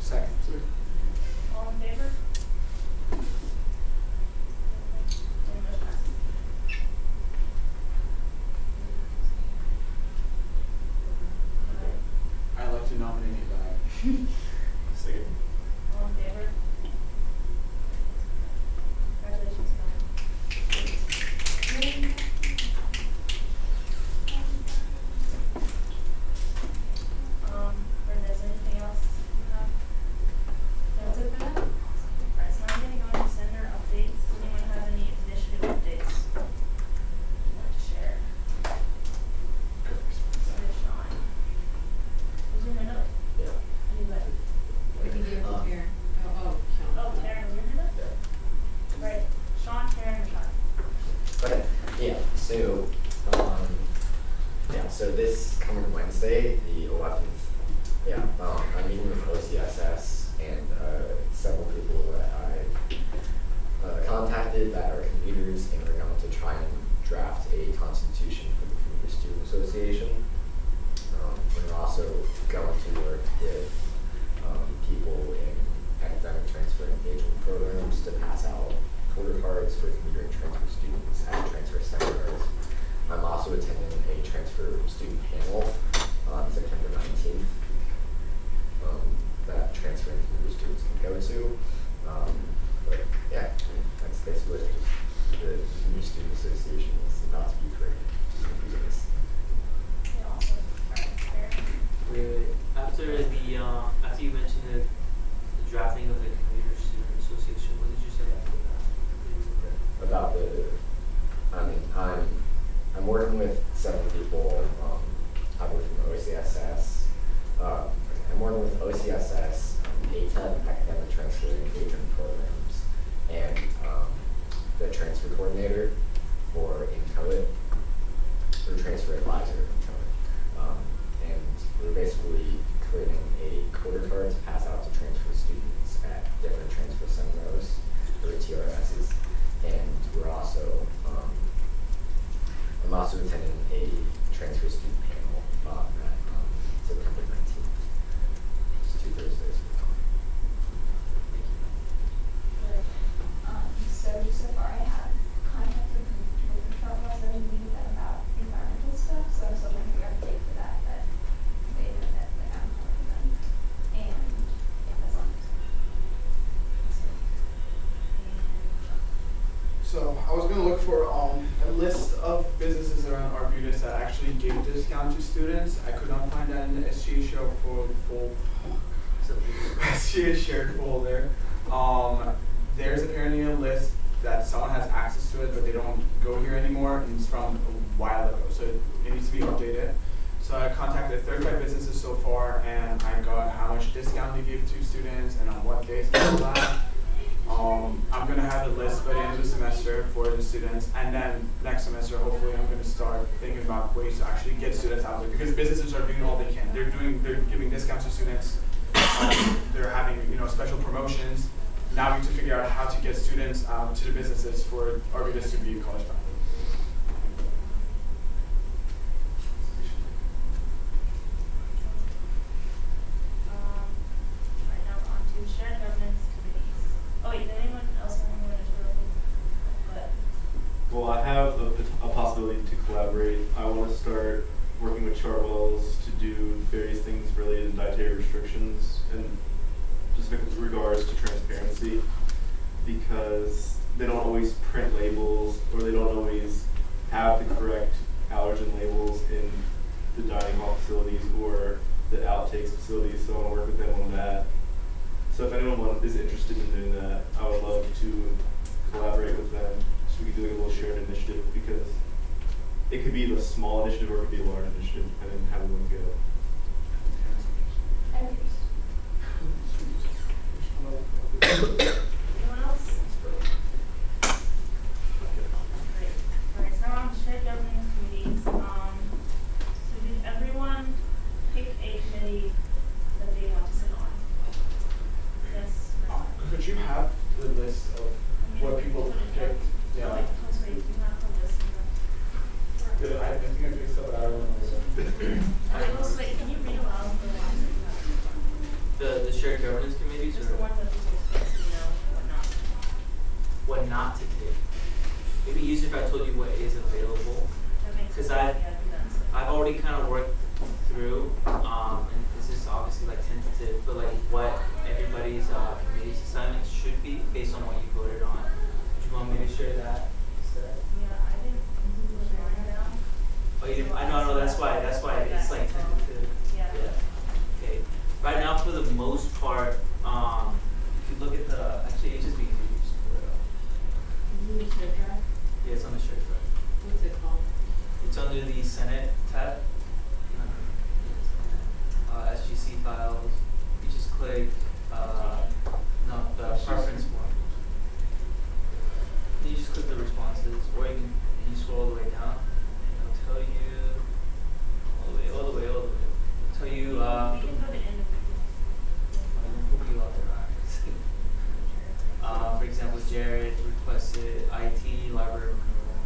Second. All in favor? And motion passes. I Second. All in favor? Congratulations, Brenda, is there anything else you have? That's it for that? Alright, so now I'm gonna go into sender updates. Does anyone have any initiative updates you'd like to share? Sean. Was your hand up? Yeah. Anybody? We can give it to Karen. Sean. Oh, Karen, was your hand up? Right, Sean, Karen, and Sean. Okay, yeah, so this coming Wednesday, the 11th, I'm meeting with OCSS and several people that I contacted that are commuters, and we're going to try and draft a constitution for the Commuter Student Association. We're also going to work with people in academic transfer engagement programs to pass out quarter cards for commuter and transfer students at transfer seminars. I'm also attending a transfer student panel on September 19th that transfer and commuter students can go to. But yeah, that's basically it. The Commuter Student Association is about to be created. Yeah, awesome. Alright, Karen. Wait. After you mentioned the drafting of the Commuter Student Association, what did you say after that? About I'm working with several people. I work from OCSS. I'm working with OCSS, ATEP, academic transfer engagement programs, and the transfer coordinator for INCOIT, or transfer advisor of INCOIT. And we're basically creating a quarter card to pass out to transfer students at different transfer seminars, or TRSs. And we're also, I'm also attending a transfer student panel at September 19th. It's 2 Thursdays from now. So far I have contacted with the short ones that we meeting them about environmental stuff, so I'm still trying to figure out a date for that, but they know that like I'm talking to them. And yeah, that's all. So I was gonna look for a list of businesses around Arbutus that actually gave discount to students. I could not find that in the SGA show for the full SGA shared folder. There's apparently a list that someone has access to it, but they don't go here anymore, and it's from a while ago, so it needs to be updated. So I contacted 35 businesses so far, and I got how much discount they give to students and on what days they allow. I'm gonna have a list by the end of the semester for the students, and then next semester, hopefully, I'm gonna start thinking about ways to actually get students out there, because businesses are doing all they can. They're giving discounts to students. They're having special promotions. Now we need to figure out how to get students to the businesses for Arbutus to be college friendly. Right now we're on to shared governance committees. Oh wait, did anyone else have anyone to share? Well, I have a possibility to collaborate. I want to start working with Chartwells to do various things related to dietary restrictions and just with regards to transparency, because they don't always print labels, or they don't always have the correct allergen labels in the dining hall facilities or the outtakes facilities, so I want to work with them on that. So if anyone is interested in doing that, I would love to collaborate with them so we can do a little shared initiative, because it could be a small initiative or it could be a large initiative, depending on how we want to go. Anyone else? Great. Alright, so now on to shared governance committees. So did everyone pick a committee that they want to sit on? Yes. No? Could you have the list of what people picked? Yeah. Oh, wait, wait, you have the list. I think I picked stuff, but I don't know. Wait, can you read aloud the ones that you have? The shared governance committees, Just the or ones that people supposed to know what not to. what not to take? Maybe easier if I told you what is available. That makes sense. Because I've Yeah, do that. already kind of worked through, and this is obviously like tentative, but like the most part, if you look at the, actually, it just be easy to just pull it up. Is it shared drive? Yeah, it's on the shared drive. What's it called? It's under the Senate tab. SGC files. You just click, no, the preference one. Then you just click the responses, or you scroll all the way down, and it'll tell you, all the way. It'll tell you, We can go to end for example, Jared requested IT, library renewal,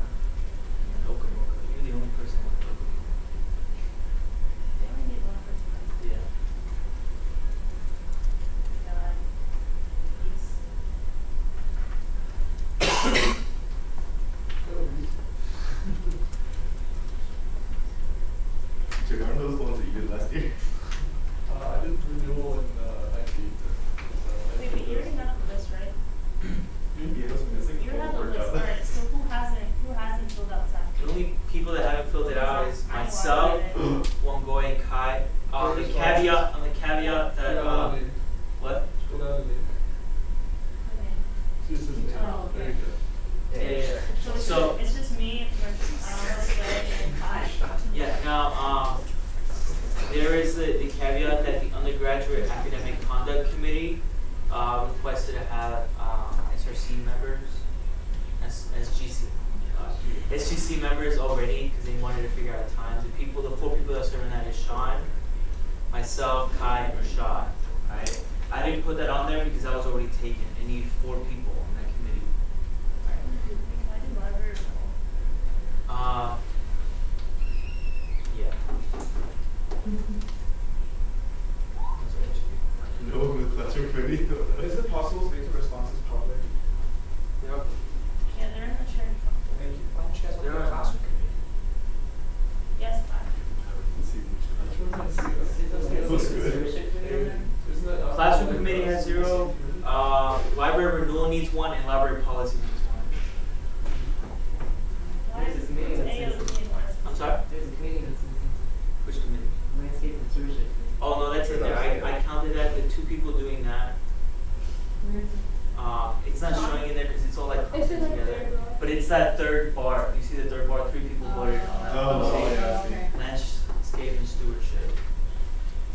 and Okamoka. You're the only person with Okamoka. They only need one person. Yeah. God. Aren't those the ones that you did last year? I did renewal in IT. Wait, but you already got the list, right? Yeah, it was missing. You have the list, alright, so who hasn't filled out that? The only people that haven't filled it out is myself, Wangoy, and Kai. On the caveat that what? Scroll down to me. See, this is me. Oh, There okay. you go. Yeah. So it's just me, Jose, and Kai. Yeah. Now, there is the caveat that the undergraduate academic conduct committee requested to have SRC members, SGC members already because they wanted to figure out times. The 4 people that serve in that is Sean, myself, Kai, and Rashad. Right? I didn't put that on there because that was already taken. I need 4 people in that committee. Why do library renewal? Yeah. No, with classroom committee. Is it possible to make the responses public? Yep. Yeah, they're in the shared folder. Thank you. Why don't you guys work There with are- the classroom committee? Yes, Kai. Let's see which Looks good. Isn't that Classroom committee has 0. Library renewal needs 1, and library policy needs 1. Why is There's a committee that says- I'm sorry? There's a committee that's Which committee? landscape and stewardship. Oh no, that's in there. I counted that the 2 people doing that. Where is it? It's not showing in there because it's all like Is it clumped like together. third row? But it's that 3rd bar. You see the 3rd bar? 3 people voted on that. Oh, policy. yeah, I see. Okay. Landscape and stewardship.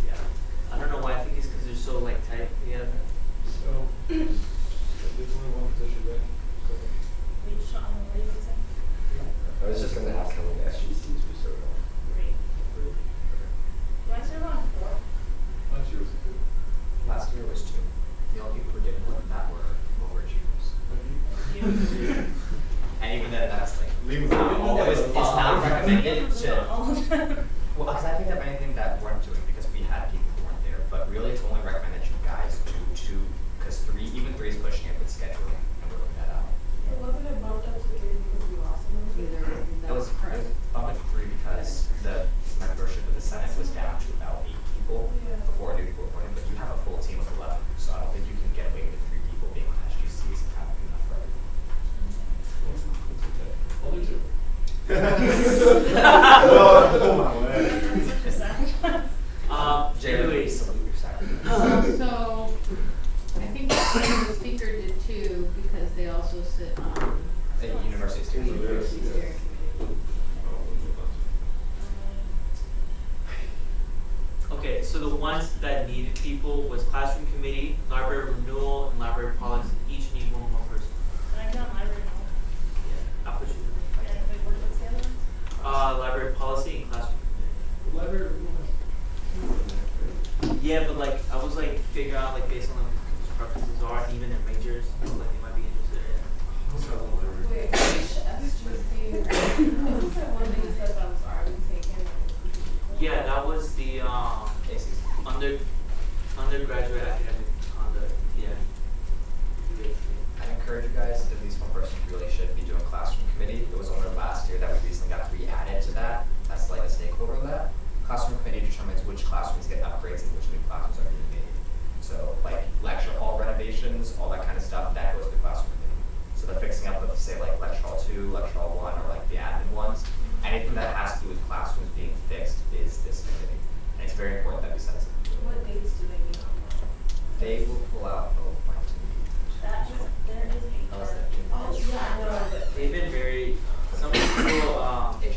Yeah. I don't know why. I think it's because they're so like tight together. So, there's only one position, right? Wait, Sean, what do you say? I was just gonna ask how many SGCs we serve on. 3. Do I serve on 4? Last year was a good. Last year was 2. The only people who didn't work that were overachievers. And even then, that's like, Leave it's not recommended to, All of them. well, because I picked up anything that weren't doing because we had people who weren't there, but really it's only recommended you guys do 2, because 3, even 3 is pushing it with scheduling, and we're looking that out. Wasn't it bumped up to 3 because we lost them? It was bumped to 3 because the membership of the Senate was down to about 8 people before new people were appointed, but you have a full team of 11, so I don't think you can get away with 3 people being on SGCs and having enough for everyone. I'll do 2. Oh my word. Jeremy, Anyways. salute your sacrifice. So, I think the speaker did 2 because they also sit on The University the Steering Committee. University Steering Committee. Okay, so the ones that needed people was classroom committee, library renewal, and library policy. Each need 1 more person. Can I get on library renewal? Yeah, I'll put you there. And wait, what's the other one? Library policy and classroom committee. Library. Yeah, but like I was like figuring out like based on like people's preferences are and even their majors, like they might be interested in. Wait, SGC, isn't that one thing that says I was already taken? Yeah, that was the undergraduate academic conduct. Yeah. I encourage you guys, at least one person really should be doing classroom committee. It was only last year that we recently got 3 added to that. That's like a stakeholder of that. Classroom committee determines which classrooms get upgrades and which new classrooms are being made. So like lecture hall renovations, all that kind of stuff, that goes to the classroom committee. So the fixing up of say like lecture hall 2, lecture hall 1, or like the admin ones, anything that has to do with classrooms being fixed is this committee. And it's very important that we set this up. What dates do they meet on? They will pull out, oh, my That is, there is How was HR. that? Oh, yeah, no, but. They've been very, some people,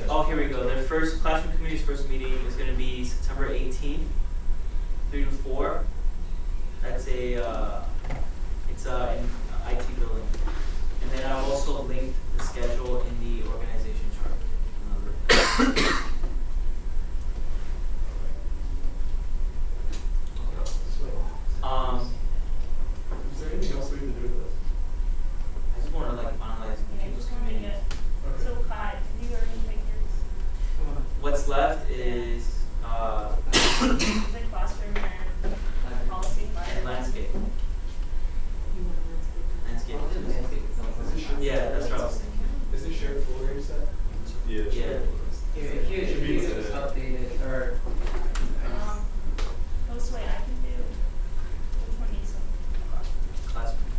oh, here we go. Their first, classroom committee's first meeting is gonna be September 18th, 3 to 4. That's it's in IT building. And then I've also linked the schedule in the organization chart. Is there anything else we need to do with this? I just wanna like finalize people's committees. Okay. So Kai, have you already picked yours? What's left is, Is it classroom and policy and fire? landscape. Landscape. Yeah, that's what I was thinking. Is it shared folder you said? Yeah. Yeah. If you Should be just updated, or, Josue, I can do, which one needs some? Classroom.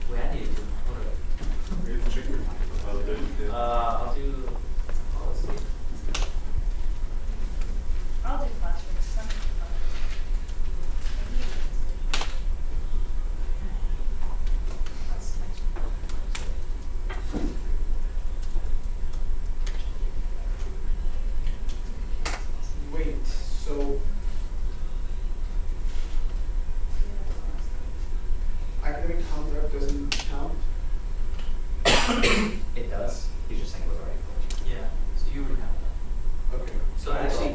Wait, I need to do, hold up. We have to check your mind. I'll do policy. I'll do classroom, some fun. That's next one. Wait, so academic conduct doesn't count? It does, he's just saying it was already full. Yeah, so you would have that. Okay. So actually,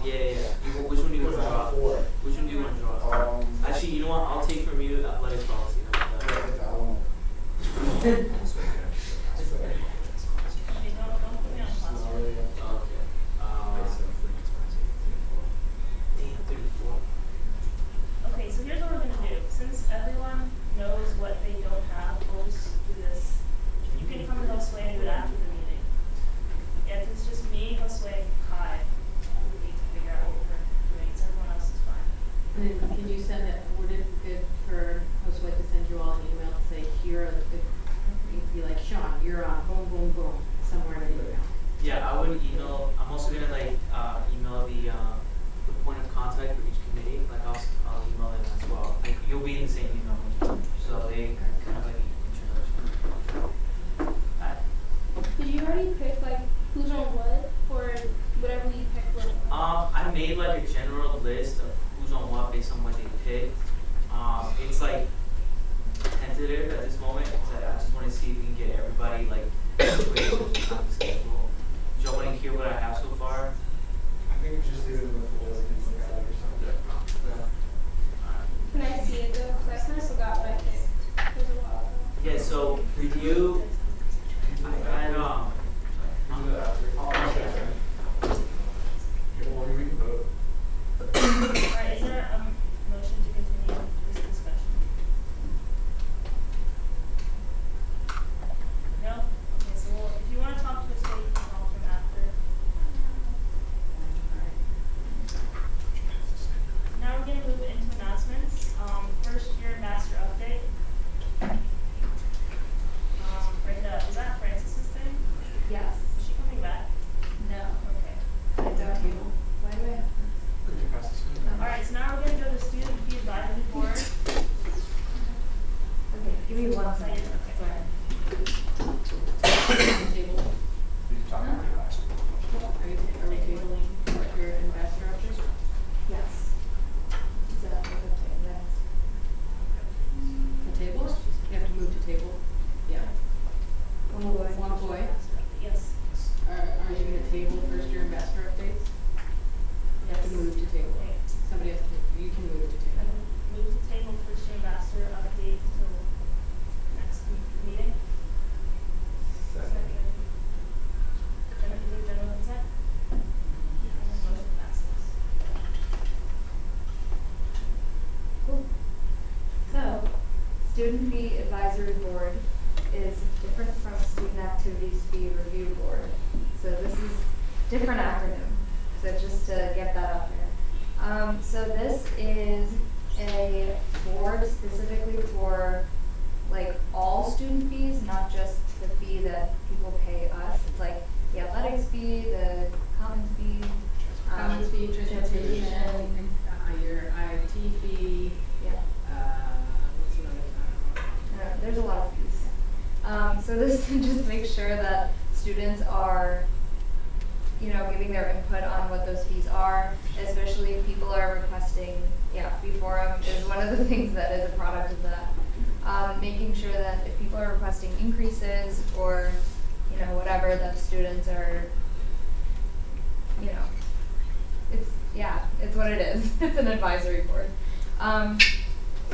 yeah. Which one do you want to draw? Four. Which one do you want to draw? Actually, you know what? I'll take from you athletics policy. How about that? I don't know. Okay, don't put me on classroom. Okay. Damn, 34. Okay, so here's what we're gonna do. Since everyone knows what they don't have, we'll just do this. You can come to Josue and do it after the meeting. If it's just me, Josue, and Kai, we need to figure out what we're doing, so everyone else is fine. And then can you send it, would it be good for Josue to send you all an email to say, here are the good, you'd be like, Sean, you're on, boom, boom, boom, somewhere in the email. Yeah, I would email. I'm also gonna like email the point of contact for each committee. Like I'll email them as well. Like you'll be in the same email, so they kind of like introduction. Did you already pick like who's on what, or whatever you picked? I made like a general list of who's on what based on what they picked. It's like tentative at this moment because I just want to see if we can get everybody like on the schedule. Do y'all want to hear what I have so far? I think we should just leave it in the folder and look at it or something. Can I see it though? Because I kind of forgot what I picked. It was a while ago. Yeah, so for you, I had We can vote. Alright, is there a motion to continue this discussion? No? Okay, so if you wanna talk to us, you can talk to him after. Now we're gonna move into announcements. First year master update. Brenda, is that Francis's thing? Yes. Is she coming back? No. Okay. I don't. Why do I have Could you pass this one? Alright, so now we're gonna go to student fee advisory board. Okay, give me 1 second. Sorry. Table, We can talk about it last. are we tabling your investor update? Yes. Is that okay? Yes. The table? You have to move to table? Yeah. One boy. One boy. Yes. Are you gonna table first year investor updates? You have to move to table. Okay. Somebody has to, you can move to table. Move to table first year master update till next meeting. Second. General consent? And then motion passes. Cool. So, student fee advisory board is different from student activities fee review board. So this is different acronym, so just to get that out there. So this is a board specifically for like all student fees, not just the fee that people pay us. It's like the athletics fee, the commons fee, Commons fee, transportation, your IIT fee. Yeah. boards and just make sure that students are, you know, giving their input on what those fees are, especially if people are requesting, fee forum is one of the things that is a product of that. Making sure that if people are requesting increases or, you know, whatever, that students are, you know, it's what it is. It's an advisory board.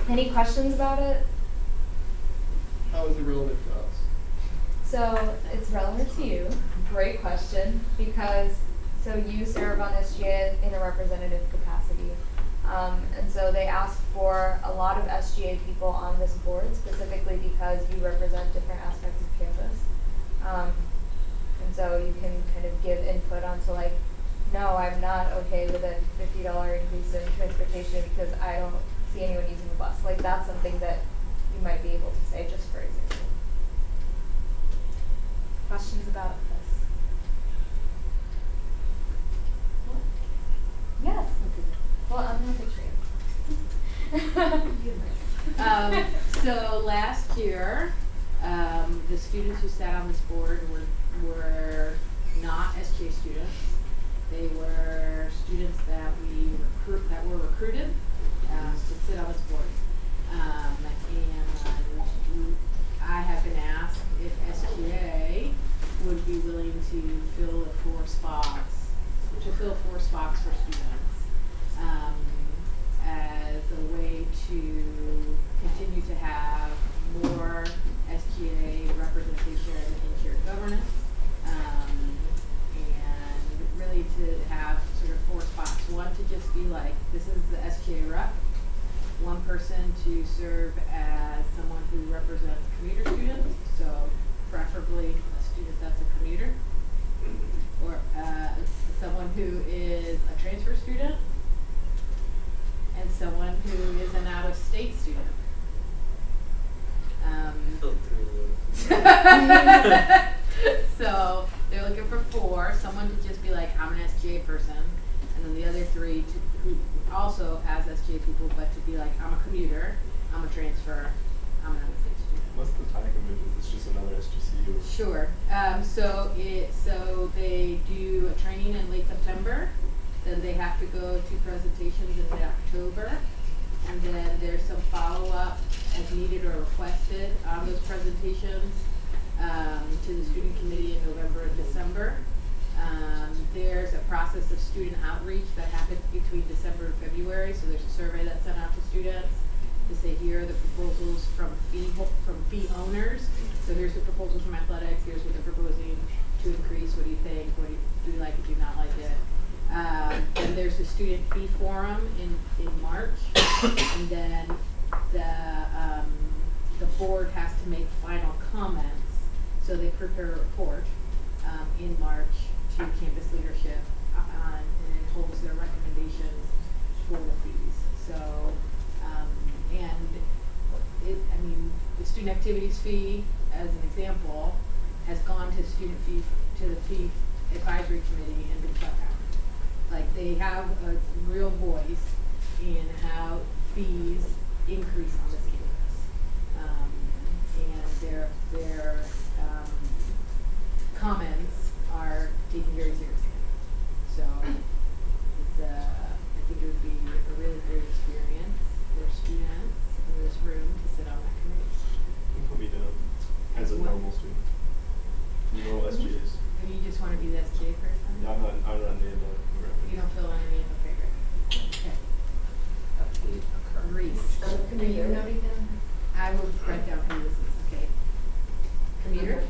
Any questions about it? How is it relevant to us? So it's relevant to you. Great question, because so you serve on SGA in a representative capacity. And so they ask for a lot of SGA people on this board, specifically because you represent different aspects of campus. And so you can kind of give input onto like, no, I'm not okay with a $50 increase in transportation because I don't see anyone using the bus. Like that's something that you might be able to say, just for example. Questions about this? What? Yes. Well, I'm not picturing. So last year, the students who sat on this board were not SGA students. They were students that were recruited to sit on this board. And I have been asked if SGA would be willing to fill 4 spots for students as a way to continue to have more SGA representation in shared governance, and really to have sort of 4 spots. One to just be like, this is the SGA rep. One person to serve as someone who represents commuter students, so preferably a student that's a commuter, or someone who is a transfer student, and someone who is an out-of-state student. So they're looking for 4, someone to just be like, I'm an SGA person, and then the other 3 who also has SGA people, but to be like, I'm a commuter, I'm a transfer, I'm an out-of-state student. What's the timing of it? Is this just another SGCU? Sure. So they do a training in late September, then they have to go to presentations in mid-October, and then there's some follow-up as needed or requested on those presentations to the student committee in November and December. There's a process of student outreach that happens between December and February, so there's a survey that's sent out to students to say, here are the proposals from fee owners. So here's the proposals from athletics, here's what they're proposing to increase, what do you think, do you like it, do you not like it? Then there's the student fee forum in March, and then the board has to make final comments, so they prepare a report in March to campus leadership and it holds their recommendations for the fees. So, the student activities fee, as an example, has gone to the fee advisory committee and been shut down. Like, they have a real voice in how fees increase on this campus. And their comments are taken very seriously. So it's I think it would be a really great experience for students in this room to sit on that committee. You put me down as a normal student. You know what SGA is. And you just want to be the SGA person? Yeah, I'm not named You don't fill in any, okay, great. Okay. Reese. Are you noting down? I will write down who this is, okay. Commuter?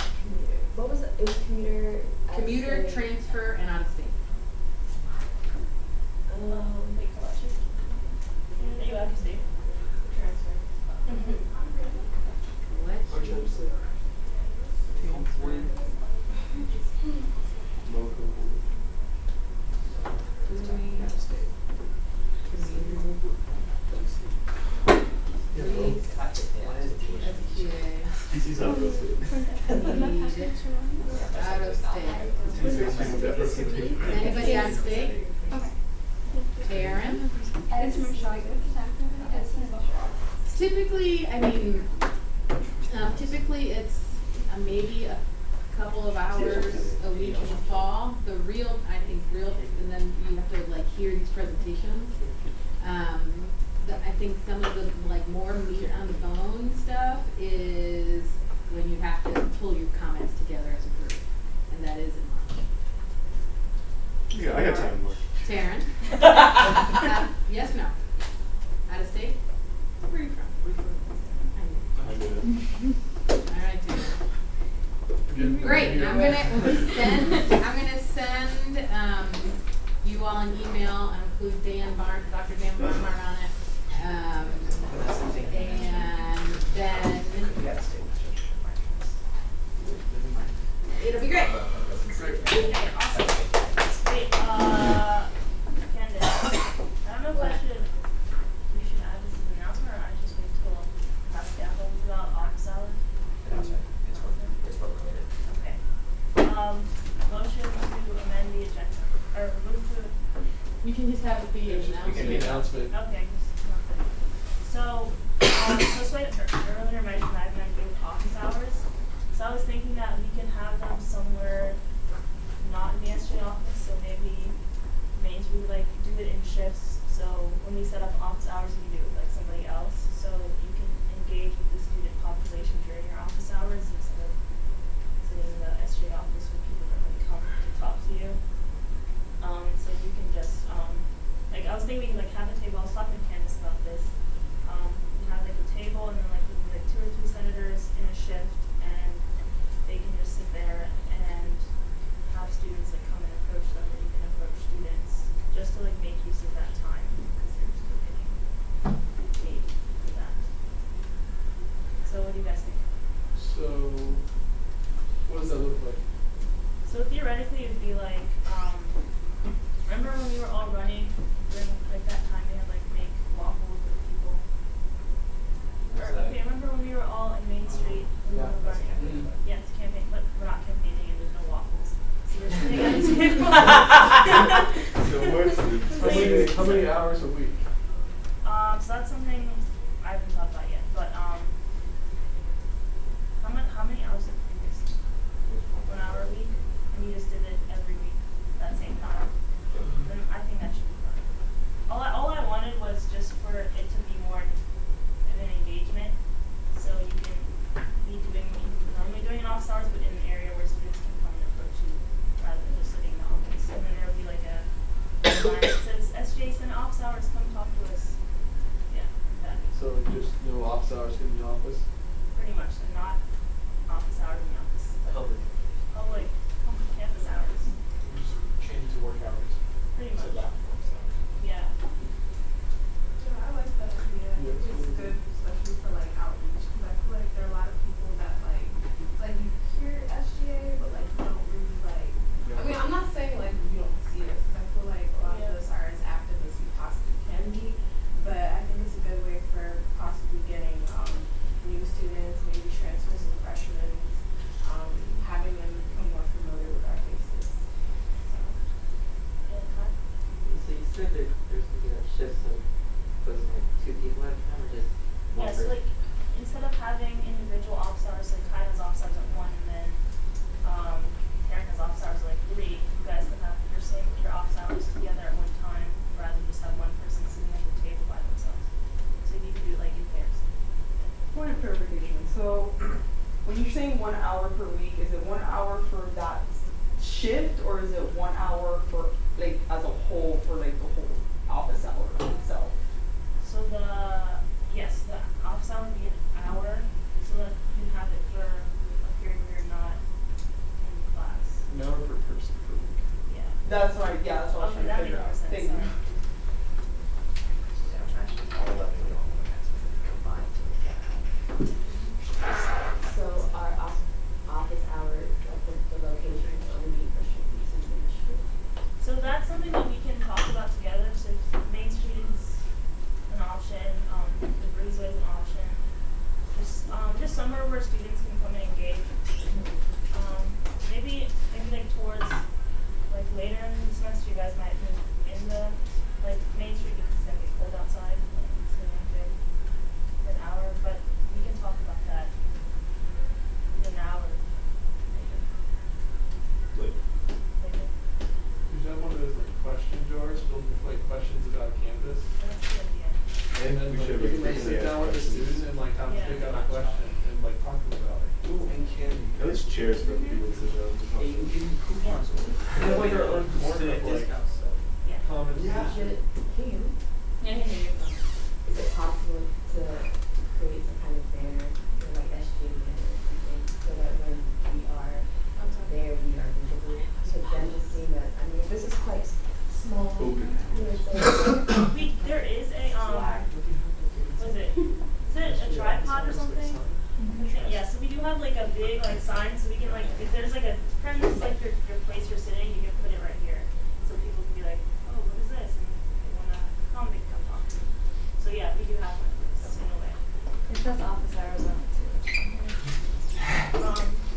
What was it? It was commuter. Commuter, transfer, and out of state. Wait, collection. You have to stay. Transfer. What? Local. DC's out of state. Out of state. Anybody out of state? Aaron? Typically, typically it's maybe a couple of hours a week in the fall. The real, and then you have to like hear these presentations. I think some of the like more meat on the bone stuff is when you have to pull your comments together as a group, and that is in March. Yeah, I got time in March. Taryn? Yes, no? Out of state? Where are you from? I did it. All right, Taryn. Great. I'm gonna send you all an email. I'll include Dan Barnes, Dr. Dan Barnhart on it. And then it'll be great. Okay, awesome. Wait, Candace, I don't know if we should add this as an announcement, or I just wait till past scaffold about office hours? It's work related. Okay. Motion to amend the agenda, or move to. You can just have it be an announcement. Okay, so, this way, earlier mentioned I've been doing office hours. So I was thinking that we can have them somewhere not in the SGA office, so maybe we would like do it in shifts. So when we set up office hours, we do it with like somebody else. So you can engage with the student population during your office hours instead of sitting in the SGA office where people don't really come to talk to you. So you can just, like I was thinking we could like have a table, I was talking to Candace about this. You have like a table and then like we like 2 or 3 senators in a shift, and they can just sit there and have students like come and approach them, or you can approach students just to like make use of that time because you're still getting paid for that. So what do you guys think? So, what does that look like? So theoretically it would be like, remember when we were all running during like that time they had like make waffles with people? Or, okay, remember when we were all in Main Street when we were running? Yeah, it's campaign, but we're not campaigning and there's no waffles. So we're sitting at a table. So how many hours a week? So that's something I haven't thought about yet. But how many hours did you do? 1 hour a week? And you just did it every week at that same time? Then I think that should be fun. All I wanted was just for it to be more of an engagement. So you can be doing what you're normally doing in office hours, but in an area where students can come and approach you rather than just sitting in the office. And then there will be like a line that says SJ's in office hours, come talk to us. Yeah, that. So just no office hours in the office? Pretty much, so not office hours in the office. Public campus hours. Just change to work hours. Pretty much. Yeah. Yeah, I like that idea. It's good, especially for like outreach, because I feel like there are a lot of people that like you hear SGA, but like you don't really like. I mean, I'm not saying like you don't see us, because I feel like a lot of us are as active as we possibly can be, but I think it's a good way for possibly getting new students, maybe transfers and freshmen, having them become more familiar with our faces. So. So you said there's gonna be a shift of was like 2 people at a time, or just one Yeah, so person? like instead of having individual office hours, like Kai has office hours at 1 and then Karen has office hours at like 3, you guys can have your office hours together at one time rather than just have one person sitting at the table by themselves. So you can do it like in pairs. Point of clarification. So when you're saying 1 hour per week, is it 1 hour for that shift, or is it 1 hour for like as a whole for like the whole office hour itself? So the office hour would be an hour, so that you have it for a period where you're not in class. An hour per person per week. Yeah. That's right. Yeah, that's what I was Okay, trying to that figure makes out. more sense. Thank you. Sorry. All 11 of y'all combined to make that happen. So our office hours, like the location is only for students in Main Street? So that's something that we can talk about together. So if Main Street is an option, the Breezeway is an option. Just somewhere where students can come and engage. Maybe like towards like later in the semester, you guys might move in the And then We like, should we can really like sit down with the questions. student and like have Yeah. pick out a question and like talk to them about it. Ooh, and candy. At least chairs for the people to sit down. Yeah, you can give you coupons or They have like their own corner of like discounts, so. Yeah. conversation. Can you, Yeah, I can hear you. is it possible to create some kind of banner, or like SGA banner or something, so that when we are there, we are visible? So them to see that, I mean, this is quite small. Open. There is a what is it? Is it a tripod or something? Yeah, so we do have like a big like sign, so we can like if there's like a friend, this is like your place you're sitting, you can put it right here, so people can be like, oh, what is this? And they wanna come, they can come talk to me. So yeah, we do have one of those in a way. It says office hours on it too.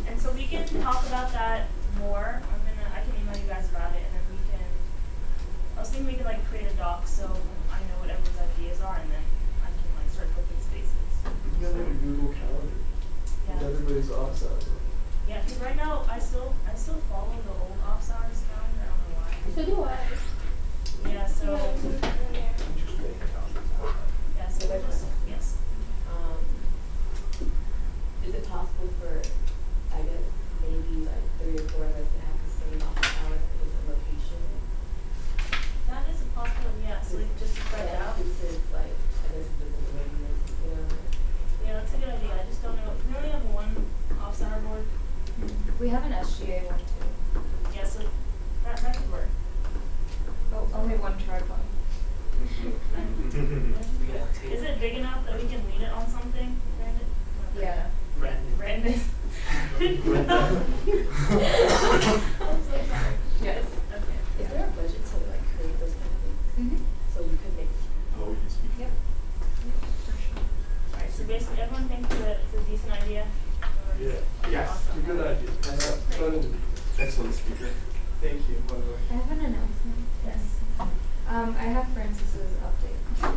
And so we can talk about that more. I can email you guys about it, and then we can. I was thinking we could like create a doc so I know what everyone's ideas are, and then I can like start booking spaces. You got like a Google Calendar. Yeah. With everybody's office hours. Yeah, because right now I still follow the old office hours calendar. I don't know why. So do I. Yeah. So. Interesting. Yeah. So we're just yes. Is it possible for, I guess, maybe like 3 or 4 of us to have the same office hours at a different location? That is a possibility. Yeah. So like just spread it out. This is like, I guess, the radius, you know? Yeah, that's a good idea. I just don't know. We only have one office hour board. We have an SGA one too. Yeah. So that could work. Oh, only one tripod. Is it big enough that we can lean it on something, Brandon? Yeah. Brandon. Yes. Okay. Is there a budget to like create those kind of things? Mm-hmm. So we could make. Oh, we can speak. Yep. Alright, so basically everyone thinks that it's a decent idea? Yeah. Yes. It's a good idea. Excellent speaker. Thank you, by the way. I have an announcement. Yes. I have Frances's update.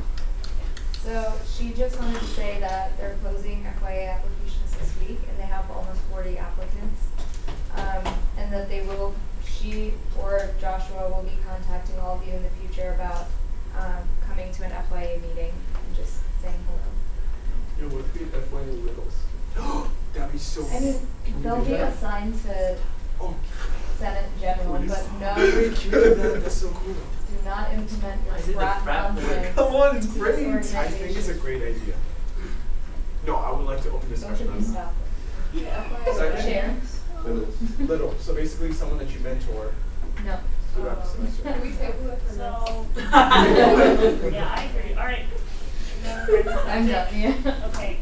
So she just wanted to say that they're closing FYA applications this week and they have almost 40 applicants. And that she or Joshua will be contacting all of you in the future about coming to an FYA meeting and just saying hello. Yeah, what if we FYA Wiggles? That'd be so I mean, Can we they'll do be that? assigned to Senate in general, Please. but no, That's so cool. do not implement I your did the frat frat board. nonsense. Come on, it's into great. this I think it's a organization. great idea. No, I would like to open Both discussion of on you that. stop it. FYI Second. chair. Little, so basically someone that you mentor No. throughout the semester. Can we table it for So, yeah, I agree. All right. I'm done, yeah. Okay,